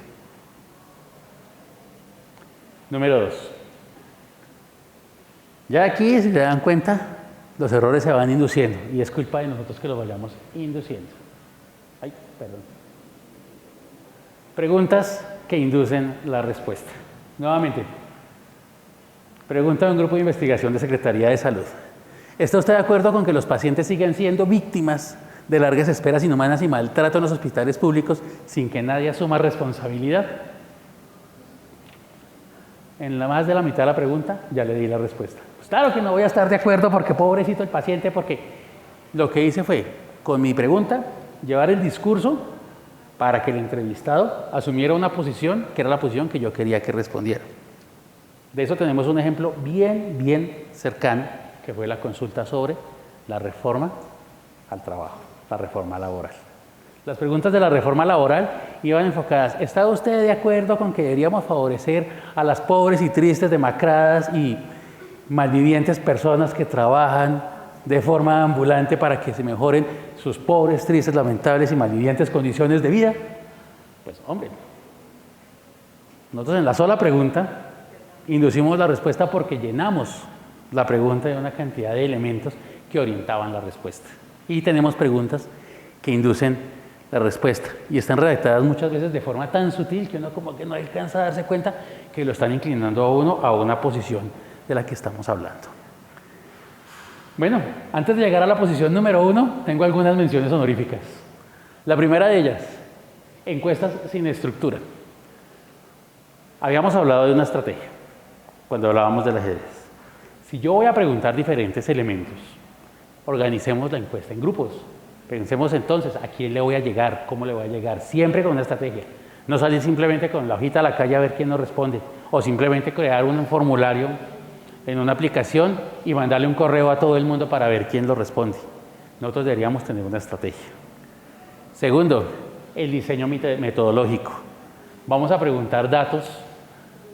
Número 2. Ya aquí, si se dan cuenta, los errores se van induciendo y es culpa de nosotros que los vayamos induciendo. Ay, perdón. Preguntas que inducen la respuesta. Nuevamente, pregunta de un grupo de investigación de Secretaría de Salud. ¿Está usted de acuerdo con que los pacientes sigan siendo víctimas de largas esperas inhumanas y maltrato en los hospitales públicos sin que nadie asuma responsabilidad? En más de la mitad de la pregunta ya le di la respuesta. Pues claro que no voy a estar de acuerdo porque pobrecito el paciente, porque lo que hice fue, con mi pregunta, llevar el discurso para que el entrevistado asumiera una posición que era la posición que yo quería que respondiera. De eso tenemos un ejemplo bien cercano, que fue la consulta sobre la reforma al trabajo, la reforma laboral. Las preguntas de la reforma laboral iban enfocadas, ¿está usted de acuerdo con que deberíamos favorecer a las pobres y tristes, demacradas y malvivientes personas que trabajan de forma ambulante para que se mejoren sus pobres, tristes, lamentables y malvivientes condiciones de vida? Pues hombre, nosotros en la sola pregunta inducimos la respuesta porque llenamos la pregunta de una cantidad de elementos que orientaban la respuesta. Y tenemos preguntas que inducen la respuesta y están redactadas muchas veces de forma tan sutil que uno como que no alcanza a darse cuenta que lo están inclinando a uno a una posición de la que estamos hablando. Bueno, antes de llegar a la posición número 1, tengo algunas menciones honoríficas. La primera de ellas, encuestas sin estructura. Habíamos hablado de una estrategia cuando hablábamos del ajedrez. Si yo voy a preguntar diferentes elementos, organicemos la encuesta en grupos. Pensemos entonces a quién le voy a llegar, cómo le voy a llegar, siempre con una estrategia. No salir simplemente con la hojita a la calle a ver quién nos responde, o simplemente crear un formulario en una aplicación y mandarle un correo a todo el mundo para ver quién lo responde. Nosotros deberíamos tener una estrategia. Segundo, el diseño metodológico. Vamos a preguntar datos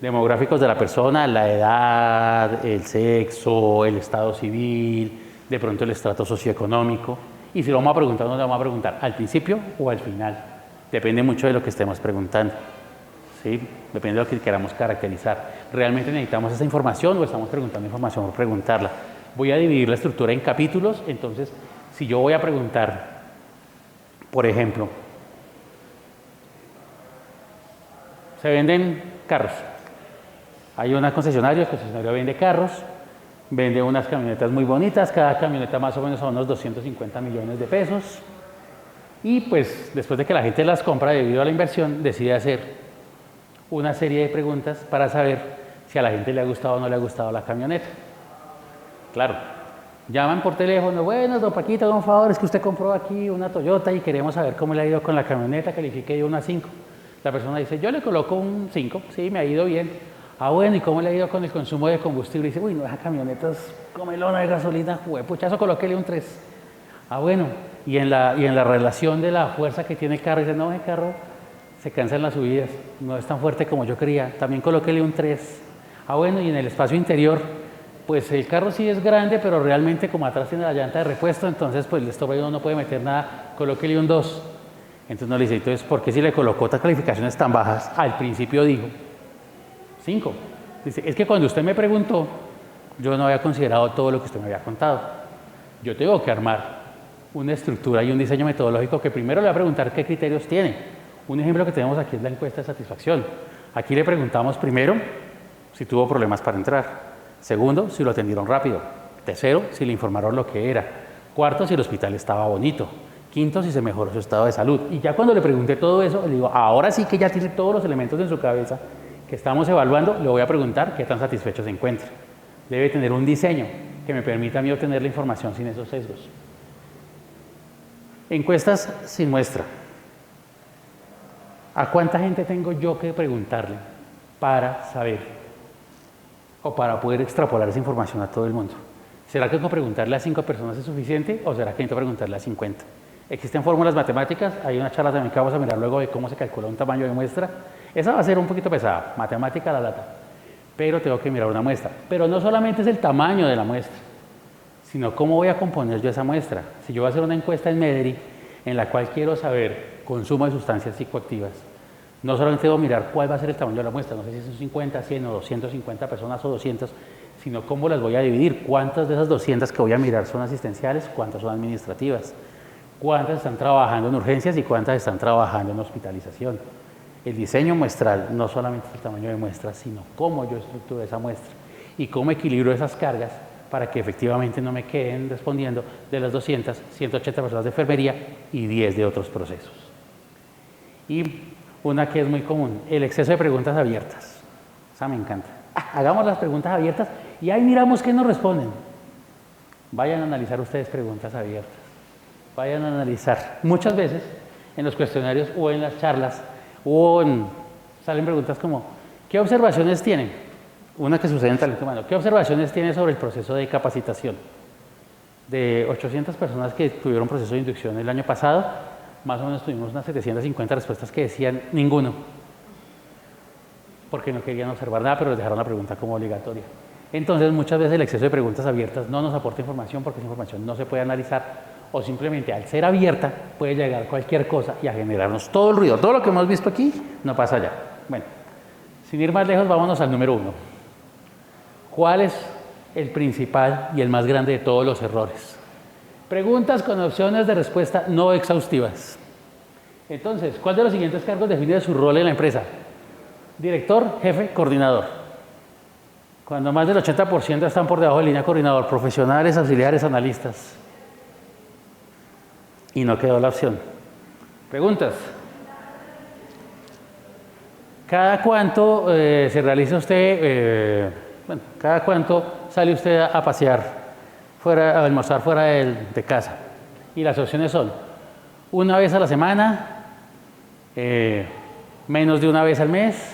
demográficos de la persona, la edad, el sexo, el estado civil, de pronto el estrato socioeconómico. Y si lo vamos a preguntar, ¿dónde lo vamos a preguntar? ¿Al principio o al final? Depende mucho de lo que estemos preguntando. ¿Sí? Depende de lo que queramos caracterizar. ¿Realmente necesitamos esa información o estamos preguntando información por preguntarla? Voy a dividir la estructura en capítulos. Entonces, si yo voy a preguntar, por ejemplo, se venden carros. Hay una concesionaria, el concesionario vende carros, vende unas camionetas muy bonitas, cada camioneta más o menos a unos 250 millones de pesos. Y pues después de que la gente las compra debido a la inversión, decide hacer una serie de preguntas para saber si a la gente le ha gustado o no le ha gustado la camioneta. Claro, llaman por teléfono, bueno, don Paquito, don favor, es que usted compró aquí una Toyota y queremos saber cómo le ha ido con la camioneta, califique de 1 a 5. La persona dice, yo le coloco un 5, sí, me ha ido bien. Ah, bueno, ¿y cómo le ha ido con el consumo de combustible? Y dice, uy, no, esa camioneta es comelona de gasolina, puchazo, colóquele un 3. Ah, bueno, y en la relación de la fuerza que tiene el carro, dice, no, ese carro se cansa en las subidas, no es tan fuerte como yo creía, también colóquele un 3. Ah, bueno, y en el espacio interior, pues el carro sí es grande, pero realmente como atrás tiene la llanta de repuesto, entonces pues el estorbo no puede meter nada, colóquele un 2. Entonces no le dice, entonces, ¿por qué si le colocó otras calificaciones tan bajas? Al principio dijo 5. Dice, es que cuando usted me preguntó, yo no había considerado todo lo que usted me había contado. Yo tengo que armar una estructura y un diseño metodológico que primero le voy a preguntar qué criterios tiene. Un ejemplo que tenemos aquí es la encuesta de satisfacción. Aquí le preguntamos primero si tuvo problemas para entrar. Segundo, si lo atendieron rápido. Tercero, si le informaron lo que era. Cuarto, si el hospital estaba bonito. Quinto, si se mejoró su estado de salud. Y ya cuando le pregunté todo eso, le digo, ahora sí que ya tiene todos los elementos en su cabeza que estamos evaluando, le voy a preguntar qué tan satisfecho se encuentra. Debe tener un diseño que me permita a mí obtener la información sin esos sesgos. Encuestas sin muestra. ¿A cuánta gente tengo yo que preguntarle para saber o para poder extrapolar esa información a todo el mundo? ¿Será que con preguntarle a 5 personas es suficiente o será que necesito preguntarle a 50? Existen fórmulas matemáticas, hay una charla también que vamos a mirar luego de cómo se calcula un tamaño de muestra. Esa va a ser un poquito pesada, matemática la lata, pero tengo que mirar una muestra. Pero no solamente es el tamaño de la muestra, sino cómo voy a componer yo esa muestra. Si yo voy a hacer una encuesta en Mederi en la cual quiero saber consumo de sustancias psicoactivas, no solamente debo mirar cuál va a ser el tamaño de la muestra, no sé si son 50, 100 o 250 personas o 200, sino cómo las voy a dividir, cuántas de esas 200 que voy a mirar son asistenciales, cuántas son administrativas, cuántas están trabajando en urgencias y cuántas están trabajando en hospitalización. El diseño muestral no solamente es el tamaño de muestra, sino cómo yo estructuro esa muestra y cómo equilibro esas cargas para que efectivamente no me queden respondiendo de las 200, 180 personas de enfermería y 10 de otros procesos. Y una que es muy común, el exceso de preguntas abiertas. Esa me encanta. Hagamos las preguntas abiertas y ahí miramos qué nos responden. Vayan a analizar ustedes preguntas abiertas. Vayan a analizar. Muchas veces en los cuestionarios o en las charlas salen preguntas como ¿qué observaciones tienen? Una que sucede en talento humano. ¿Qué observaciones tiene sobre el proceso de capacitación? De 800 personas que tuvieron proceso de inducción el año pasado, más o menos tuvimos unas 750 respuestas que decían ninguno, porque no querían observar nada, pero les dejaron la pregunta como obligatoria. Entonces, muchas veces el exceso de preguntas abiertas no nos aporta información porque esa información no se puede analizar o simplemente al ser abierta puede llegar cualquier cosa y a generarnos todo el ruido. Todo lo que hemos visto aquí no pasa allá. Bueno, sin ir más lejos, vámonos al número 1. ¿Cuál es el principal y el más grande de todos los errores? Preguntas con opciones de respuesta no exhaustivas. Entonces, ¿cuál de los siguientes cargos define su rol en la empresa? Director, jefe, coordinador. Cuando más del 80% están por debajo de línea coordinador, profesionales, auxiliares, analistas. Y no quedó la opción. Preguntas. ¿Cada cuánto se realiza usted, cada cuánto sale usted a pasear, a almorzar fuera de casa? Y las opciones son una vez a la semana, menos de una vez al mes,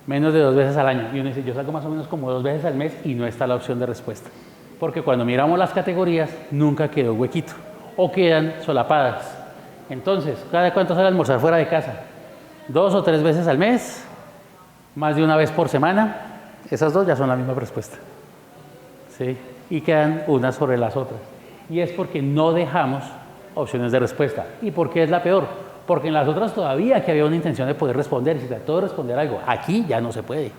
menos de 2 veces al año. Y uno dice, yo salgo más o menos como 2 veces al mes y no está la opción de respuesta. Porque cuando miramos las categorías, nunca quedó huequito o quedan solapadas. Entonces, ¿cada cuánto sale a almorzar fuera de casa? 2 o 3 veces al mes, más de una vez por semana. Esas dos ya son la misma respuesta. ¿Sí? Y quedan unas sobre las otras. Y es porque no dejamos opciones de respuesta. ¿Y por qué es la peor? Porque en las otras todavía que había una intención de poder responder, si trató de responder algo, aquí ya no se puede.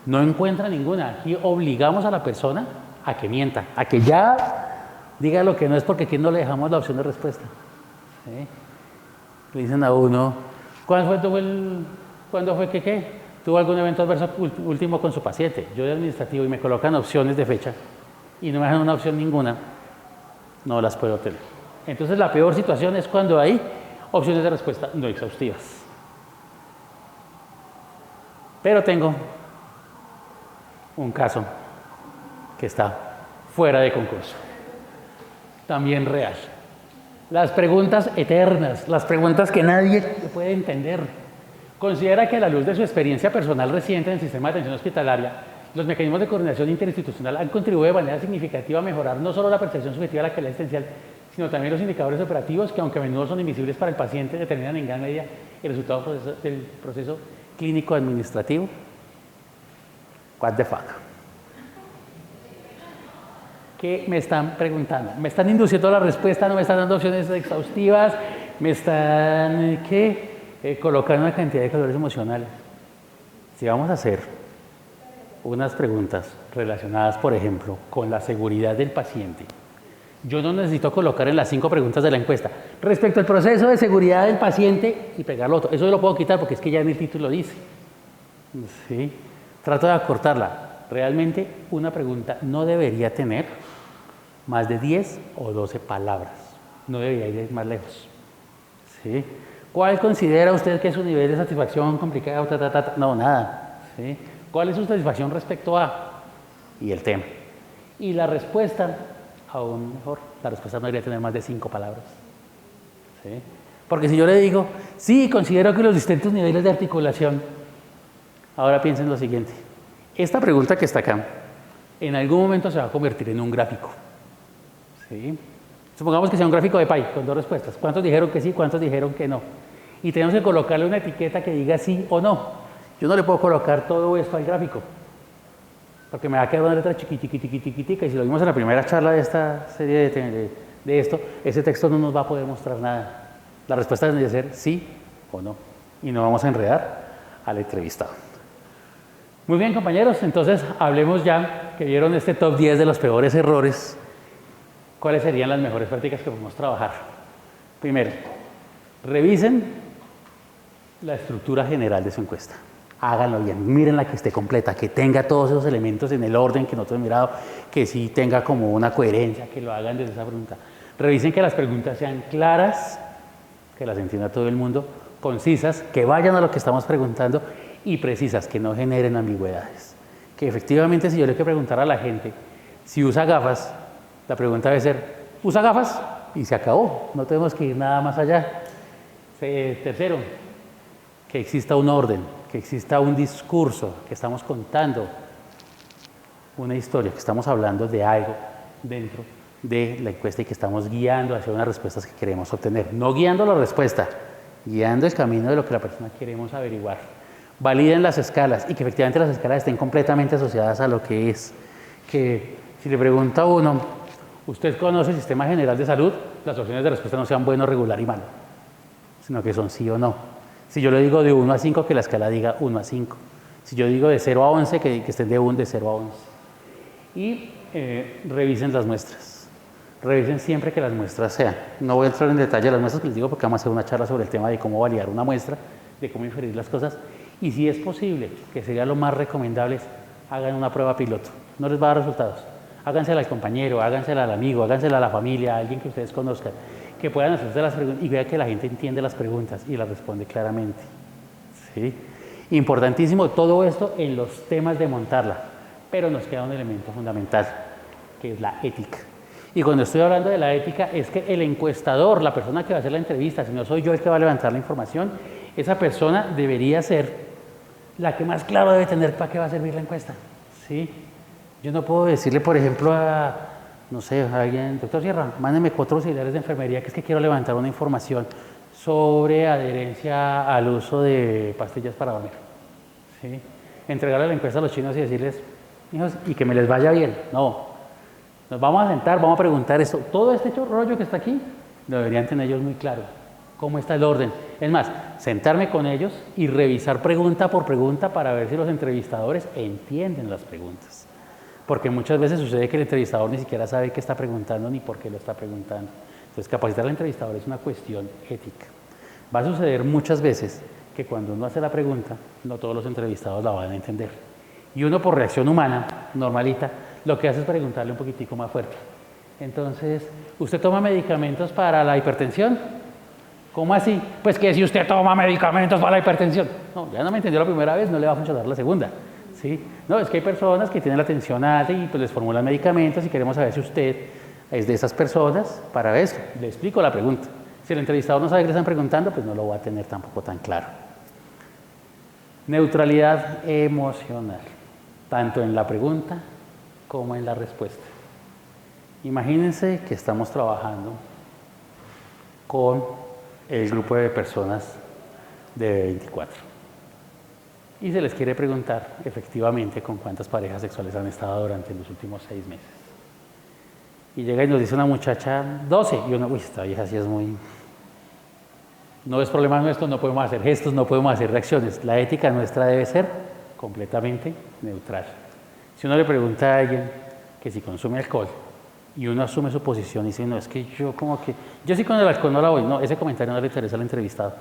No encuentra ninguna. Aquí obligamos a la persona a que mienta, a que ya diga lo que no es, porque aquí no le dejamos la opción de respuesta. ¿Sí? Le dicen a uno, ¿cuándo fue que qué? ¿Tuvo algún evento adverso último con su paciente? Yo de administrativo y me colocan opciones de fecha y no me dejan una opción ninguna, no las puedo tener. Entonces la peor situación es cuando hay opciones de respuesta no exhaustivas. Pero tengo un caso que está fuera de concurso, también real. Las preguntas eternas, las preguntas que nadie puede entender. Considera que a la luz de su experiencia personal reciente en el sistema de atención hospitalaria, los mecanismos de coordinación interinstitucional han contribuido de manera significativa a mejorar no solo la percepción subjetiva de la calidad asistencial, sino también los indicadores operativos que, aunque a menudo son invisibles para el paciente, determinan en gran medida el resultado del proceso clínico administrativo. What the fuck? ¿Qué me están preguntando? ¿Me están induciendo a la respuesta? ¿No me están dando opciones exhaustivas? ¿Me están colocando una cantidad de calores emocionales? Si vamos a hacer unas preguntas relacionadas, por ejemplo, con la seguridad del paciente, yo no necesito colocar en las 5 preguntas de la encuesta respecto al proceso de seguridad del paciente y pegarlo otro. Eso yo lo puedo quitar porque es que ya en el título dice. ¿Sí? Trato de acortarla. Realmente una pregunta no debería tener más de 10 o 12 palabras. No debería ir más lejos. ¿Sí? ¿Cuál considera usted que es su nivel de satisfacción complicado? No, nada. ¿Sí? ¿Cuál es su satisfacción respecto a? Y el tema. Y la respuesta, aún mejor, la respuesta no debería tener más de 5 palabras. ¿Sí? Porque si yo le digo, sí, considero que los distintos niveles de articulación, ahora piensen lo siguiente. Esta pregunta que está acá, en algún momento se va a convertir en un gráfico. ¿Sí? Supongamos que sea un gráfico de pie con 2 respuestas. ¿Cuántos dijeron que sí? ¿Cuántos dijeron que no? Y tenemos que colocarle una etiqueta que diga sí o no. Yo no le puedo colocar todo esto al gráfico, porque me va a quedar una letra chiquitica, y si lo vimos en la primera charla de esta serie de esto, ese texto no nos va a poder mostrar nada. La respuesta debe ser sí o no, y no vamos a enredar al entrevistado. Muy bien, compañeros, entonces hablemos ya, que vieron este top 10 de los peores errores. ¿Cuáles serían las mejores prácticas que podemos trabajar? Primero, revisen la estructura general de su encuesta. Háganlo bien, mírenla que esté completa, que tenga todos esos elementos en el orden que nosotros hemos mirado, que sí tenga como una coherencia, que lo hagan desde esa pregunta. Revisen que las preguntas sean claras, que las entienda todo el mundo, concisas, que vayan a lo que estamos preguntando y precisas, que no generen ambigüedades. Que efectivamente, si yo le tengo que preguntar a la gente si usa gafas, la pregunta debe ser, ¿usa gafas? Y se acabó, no tenemos que ir nada más allá. Tercero, que exista un orden, que exista un discurso, que estamos contando una historia, que estamos hablando de algo dentro de la encuesta y que estamos guiando hacia unas respuestas que queremos obtener. No guiando la respuesta, guiando el camino de lo que la persona queremos averiguar. Validen las escalas y que efectivamente las escalas estén completamente asociadas a lo que es. Que si le pregunta a uno, ¿usted conoce el sistema general de salud? Las opciones de respuesta no sean bueno, regular y malo, sino que son sí o no. Si yo le digo de 1 a 5, que la escala diga 1 a 5. Si yo digo de 0 a 11, que estén de 0 a 11. Y revisen las muestras. Revisen siempre que las muestras sean. No voy a entrar en detalle de las muestras que les digo porque vamos a hacer una charla sobre el tema de cómo validar una muestra, de cómo inferir las cosas. Y si es posible, que sería lo más recomendable, hagan una prueba piloto. No les va a dar resultados. Hágansela al compañero, hágansela al amigo, hágansela a la familia, a alguien que ustedes conozcan, que puedan hacerse las preguntas y vean que la gente entiende las preguntas y las responde claramente. ¿Sí? Importantísimo todo esto en los temas de montarla, pero nos queda un elemento fundamental, que es la ética. Y cuando estoy hablando de la ética, es que el encuestador, la persona que va a hacer la entrevista, si no soy yo el que va a levantar la información, esa persona debería ser la que más claro debe tener para qué va a servir la encuesta. ¿Sí? Yo no puedo decirle, por ejemplo, no sé, a alguien, doctor Sierra, mándeme 4 auxiliares de enfermería, que es que quiero levantar una información sobre adherencia al uso de pastillas para dormir. ¿Sí? Entregarle la encuesta a los chinos y decirles, hijos, y que me les vaya bien. No, nos vamos a sentar, vamos a preguntar esto. Todo este rollo que está aquí, lo deberían tener ellos muy claro. ¿Cómo está el orden? Es más, sentarme con ellos y revisar pregunta por pregunta para ver si los entrevistadores entienden las preguntas. Porque muchas veces sucede que el entrevistador ni siquiera sabe qué está preguntando ni por qué lo está preguntando. Entonces, capacitar al entrevistador es una cuestión ética. Va a suceder muchas veces que cuando uno hace la pregunta, no todos los entrevistados la van a entender. Y uno, por reacción humana, normalita, lo que hace es preguntarle un poquitico más fuerte. Entonces, ¿usted toma medicamentos para la hipertensión? ¿Cómo así? Pues que si usted toma medicamentos para la hipertensión. No, ya no me entendió la primera vez, no le va a funcionar la segunda. ¿Sí? No, es que hay personas que tienen la tensión alta y pues les formulan medicamentos y queremos saber si usted es de esas personas para eso. Le explico la pregunta. Si el entrevistador no sabe qué le están preguntando, pues no lo va a tener tampoco tan claro. Neutralidad emocional, tanto en la pregunta como en la respuesta. Imagínense que estamos trabajando con el grupo de personas de 24 y se les quiere preguntar efectivamente con cuántas parejas sexuales han estado durante los últimos 6 meses. Y llega y nos dice una muchacha 12 y uno, uy, esta vieja sí es muy... No es problema nuestro, no podemos hacer gestos, no podemos hacer reacciones. La ética nuestra debe ser completamente neutral. Si uno le pregunta a alguien que si consume alcohol y uno asume su posición y dice, no, es que yo como que... Yo sí con el alcohol no la voy. No, ese comentario no le interesa al entrevistado.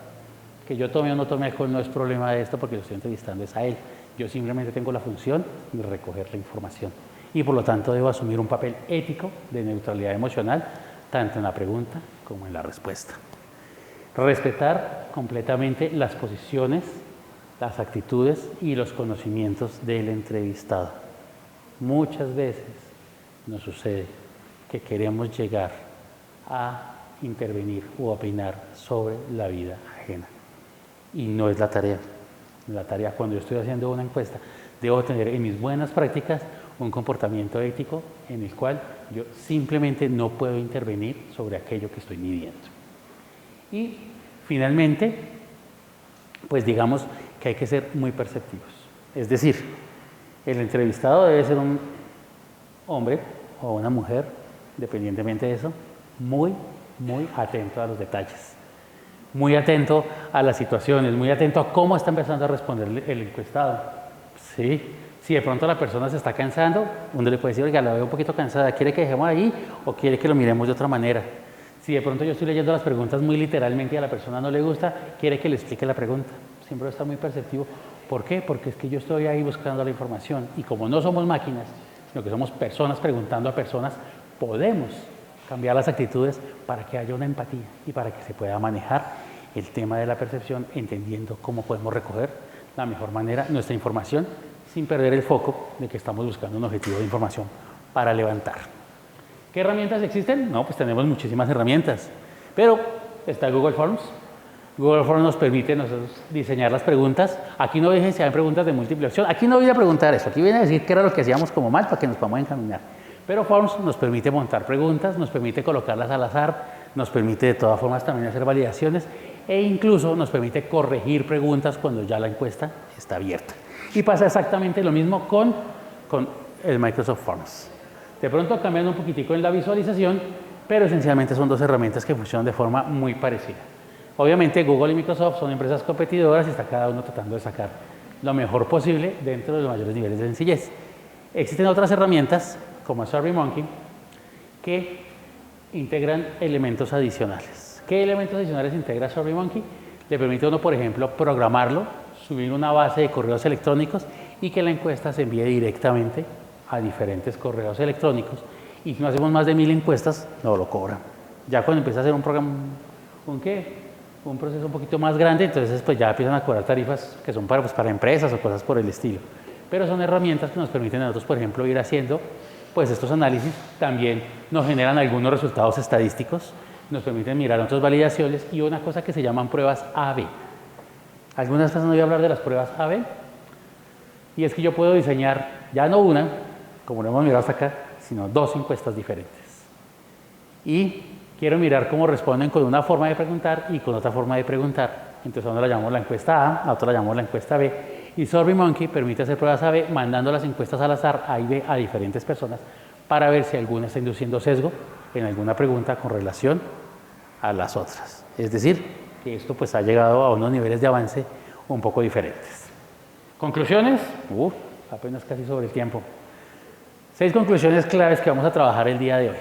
Que yo tome o no tome alcohol no es problema de esto porque lo estoy entrevistando es a él. Yo simplemente tengo la función de recoger la información. y por lo tanto debo asumir un papel ético de neutralidad emocional, tanto en la pregunta como en la respuesta. Respetar completamente las posiciones, las actitudes y los conocimientos del entrevistado. Muchas veces nos sucede que queremos llegar a intervenir o opinar sobre la vida ajena. Y no es la tarea. La tarea, cuando yo estoy haciendo una encuesta, debo tener en mis buenas prácticas un comportamiento ético en el cual yo simplemente no puedo intervenir sobre aquello que estoy midiendo. Y finalmente, pues digamos que hay que ser muy perceptivos. Es decir, el entrevistado debe ser un hombre o una mujer, dependientemente de eso, muy atento a los detalles, muy atento a las situaciones, muy atento a cómo está empezando a responder el encuestado. ¿Sí? Si de pronto la persona se está cansando, uno le puede decir, oiga, la veo un poquito cansada, ¿quiere que dejemos ahí o quiere que lo miremos de otra manera? Si de pronto yo estoy leyendo las preguntas muy literalmente y a la persona no le gusta, quiere que le explique la pregunta. Siempre está muy perceptivo. ¿Por qué? Porque es que yo estoy ahí buscando la información y como no somos máquinas, sino que somos personas preguntando a personas, podemos cambiar las actitudes para que haya una empatía y para que se pueda manejar el tema de la percepción, entendiendo cómo podemos recoger la mejor manera nuestra información sin perder el foco de que estamos buscando un objetivo de información para levantar. ¿Qué herramientas existen? No, pues tenemos muchísimas herramientas, pero está Google Forms. Google Forms nos permite nosotros diseñar las preguntas. Aquí no dije si hay preguntas de múltiple opción. Aquí no voy a preguntar eso. Aquí viene a decir qué era lo que hacíamos como mal para que nos podamos encaminar. Pero Forms nos permite montar preguntas, nos permite colocarlas al azar, nos permite de todas formas también hacer validaciones e incluso nos permite corregir preguntas cuando ya la encuesta está abierta. Y pasa exactamente lo mismo con el Microsoft Forms. De pronto cambian un poquitico en la visualización, pero esencialmente son dos herramientas que funcionan de forma muy parecida. Obviamente Google y Microsoft son empresas competidoras y está cada uno tratando de sacar lo mejor posible dentro de los mayores niveles de sencillez. Existen otras herramientas como SurveyMonkey que integran elementos adicionales. ¿Qué elementos adicionales integra SurveyMonkey? Le permite a uno, por ejemplo, programarlo, subir una base de correos electrónicos y que la encuesta se envíe directamente a diferentes correos electrónicos. Y si no hacemos más de 1000 encuestas, no lo cobran. Ya cuando empieza a hacer un programa, un proceso un poquito más grande, entonces pues ya empiezan a cobrar tarifas que son para empresas o cosas por el estilo. Pero son herramientas que nos permiten a nosotros, por ejemplo, ir haciendo pues estos análisis. También nos generan algunos resultados estadísticos, nos permiten mirar otras validaciones y una cosa que se llaman pruebas A/B. Algunas veces no voy a hablar de las pruebas A/B, y es que yo puedo diseñar ya no una, como lo hemos mirado hasta acá, sino dos encuestas diferentes. Y quiero mirar cómo responden con una forma de preguntar y con otra forma de preguntar. Entonces a una la llamamos la encuesta A, a otra la llamamos la encuesta B. Y SurveyMonkey permite hacer pruebas A/B mandando las encuestas al azar A y B a diferentes personas para ver si alguna está induciendo sesgo en alguna pregunta con relación a las otras. Es decir, que esto pues ha llegado a unos niveles de avance un poco diferentes. ¿Conclusiones? Apenas casi sobre el tiempo. 6 conclusiones claves que vamos a trabajar el día de hoy.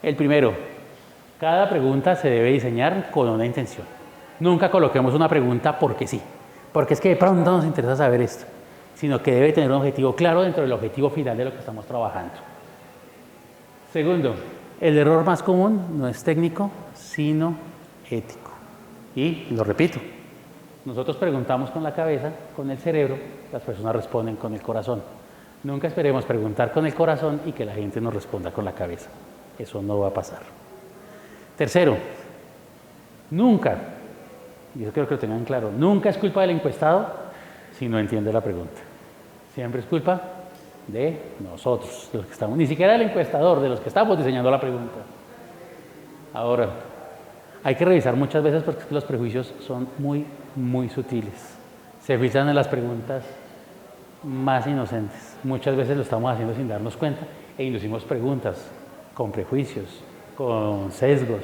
El primero, cada pregunta se debe diseñar con una intención. Nunca coloquemos una pregunta porque sí, porque es que de pronto nos interesa saber esto, sino que debe tener un objetivo claro dentro del objetivo final de lo que estamos trabajando. Segundo, el error más común no es técnico, sino ético. Y lo repito, nosotros preguntamos con la cabeza, con el cerebro, las personas responden con el corazón. Nunca esperemos preguntar con el corazón y que la gente nos responda con la cabeza. Eso no va a pasar. Tercero, nunca, y yo quiero que lo tengan claro, nunca es culpa del encuestado si no entiende la pregunta. Siempre es culpa de nosotros, de los que estamos, ni siquiera del encuestador, de los que estamos diseñando la pregunta. Ahora, hay que revisar muchas veces porque los prejuicios son muy sutiles. Se filtran en las preguntas más inocentes. Muchas veces lo estamos haciendo sin darnos cuenta e inducimos preguntas con prejuicios, con sesgos,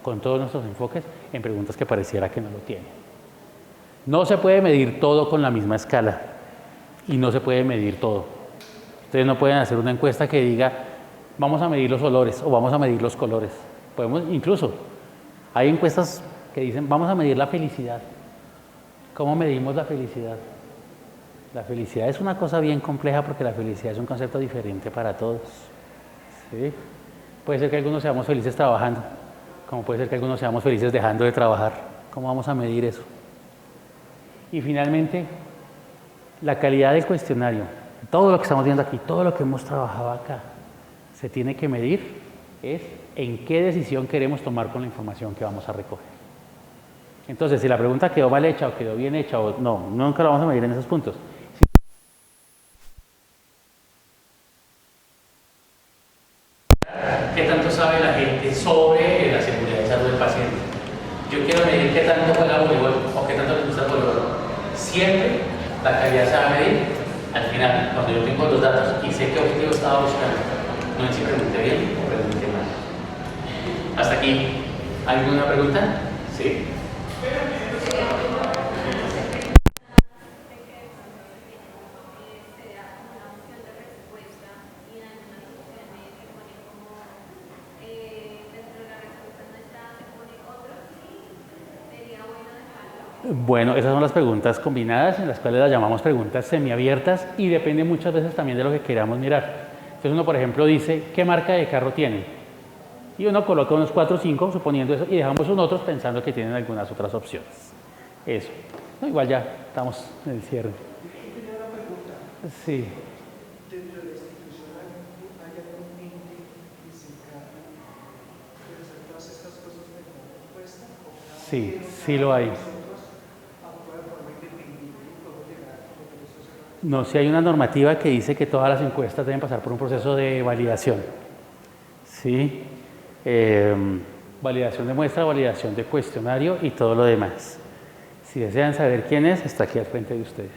con todos nuestros enfoques en preguntas que pareciera que no lo tienen. No se puede medir todo con la misma escala y no se puede medir todo. Ustedes no pueden hacer una encuesta que diga vamos a medir los olores o vamos a medir los colores. Podemos incluso, hay encuestas que dicen vamos a medir la felicidad. ¿Cómo medimos la felicidad? La felicidad es una cosa bien compleja porque la felicidad es un concepto diferente para todos. ¿Sí? Puede ser que algunos seamos felices trabajando, como puede ser que algunos seamos felices dejando de trabajar. ¿Cómo vamos a medir eso? Y finalmente, la calidad del cuestionario, todo lo que estamos viendo aquí, todo lo que hemos trabajado acá, se tiene que medir es en qué decisión queremos tomar con la información que vamos a recoger. Entonces, si la pregunta quedó mal hecha o quedó bien hecha, o no, nunca lo vamos a medir en esos puntos. ¿Qué tanto sabe la gente sobre la seguridad de salud del paciente? Yo quiero medir qué tanto juega voleibol o qué tanto le gusta el voleibol. Siempre la calidad se va a medir al final, cuando yo tengo los datos y sé qué objetivo estaba buscando. No sé si pregunté bien o pregunté mal. Hasta aquí. ¿Alguna pregunta? Sí. Bueno, esas son las preguntas combinadas, en las cuales las llamamos preguntas semiabiertas y depende muchas veces también de lo que queramos mirar. Entonces uno, por ejemplo, dice, ¿qué marca de carro tienen? Y uno coloca unos 4 o 5, suponiendo eso, y dejamos unos otros pensando que tienen algunas otras opciones. Eso. No, igual ya estamos en el cierre. Sí. Dentro de la institución hay algún ente que se encargue de hacer todas estas cosas de forma opuesta, o cada Sí, uno sí lo hay. actúa de forma independiente y podemos llegar a lo que eso se No, si hay una normativa que dice que todas las encuestas deben pasar por un proceso de validación. ¿Sí? Validación de muestra, validación de cuestionario y todo lo demás. Si desean saber quién es, está aquí al frente de ustedes.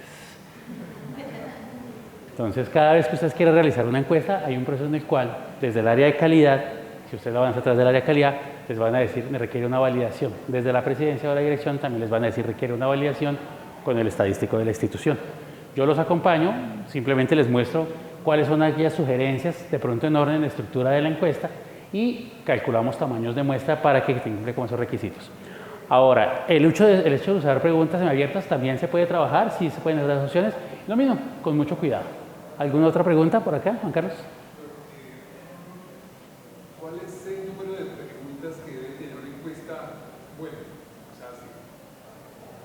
Entonces, cada vez que ustedes quieren realizar una encuesta, hay un proceso en el cual, desde el área de calidad, si ustedes avanzan atrás del área de calidad, les van a decir, me requiere una validación. Desde la presidencia o la dirección también les van a decir, requiere una validación con el estadístico de la institución. Yo los acompaño, simplemente les muestro cuáles son aquellas sugerencias, de pronto en orden de estructura de la encuesta, y calculamos tamaños de muestra para que cumplan con esos requisitos. Ahora, el hecho de usar preguntas semiabiertas también se puede trabajar, sí se pueden hacer las opciones, lo mismo, con mucho cuidado. ¿Alguna otra pregunta por acá, Juan Carlos? ¿Cuál es el número de preguntas que debe tener una encuesta buena? O sea, sí,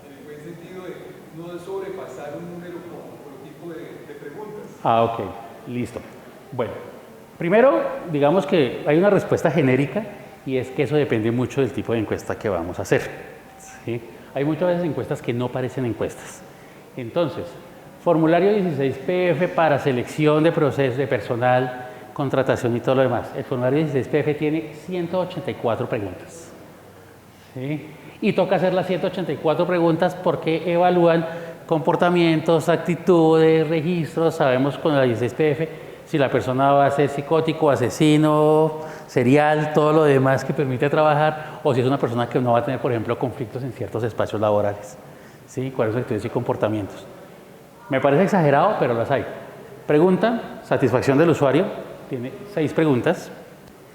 en el buen sentido de no sobrepasar un número por tipo de preguntas. Ah, ok, listo. Bueno, primero, digamos que hay una respuesta genérica y es que eso depende mucho del tipo de encuesta que vamos a hacer. ¿Sí? Hay muchas veces encuestas que no parecen encuestas. Entonces, formulario 16PF para selección de procesos de personal, contratación y todo lo demás. El formulario 16PF tiene 184 preguntas. ¿Sí? Y toca hacer las 184 preguntas porque evalúan comportamientos, actitudes, registros. Sabemos con la 16PF si la persona va a ser psicótico, asesino, serial, todo lo demás que permite trabajar, o si es una persona que no va a tener, por ejemplo, conflictos en ciertos espacios laborales. ¿Sí? ¿Cuáles son actitudes y comportamientos? Me parece exagerado, pero las hay. Pregunta, satisfacción del usuario, tiene 6 preguntas.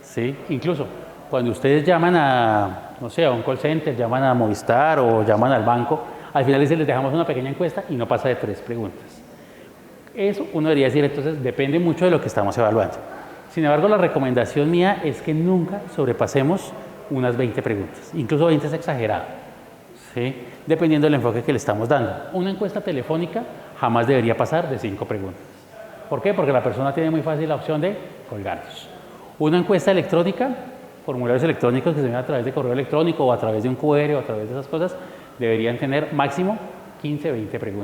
¿Sí? Incluso cuando ustedes llaman a, no sé, a un call center, llaman a Movistar o llaman al banco, al final les dejamos una pequeña encuesta y no pasa de 3 preguntas. Eso uno debería decir, entonces depende mucho de lo que estamos evaluando. Sin embargo, la recomendación mía es que nunca sobrepasemos unas 20 preguntas, incluso 20 es exagerado, ¿sí? Dependiendo del enfoque que le estamos dando. Una encuesta telefónica jamás debería pasar de 5 preguntas. ¿Por qué? Porque la persona tiene muy fácil la opción de colgarnos. Una encuesta electrónica, formularios electrónicos que se ven a través de correo electrónico o a través de un QR o a través de esas cosas, deberían tener máximo 15, 20 preguntas.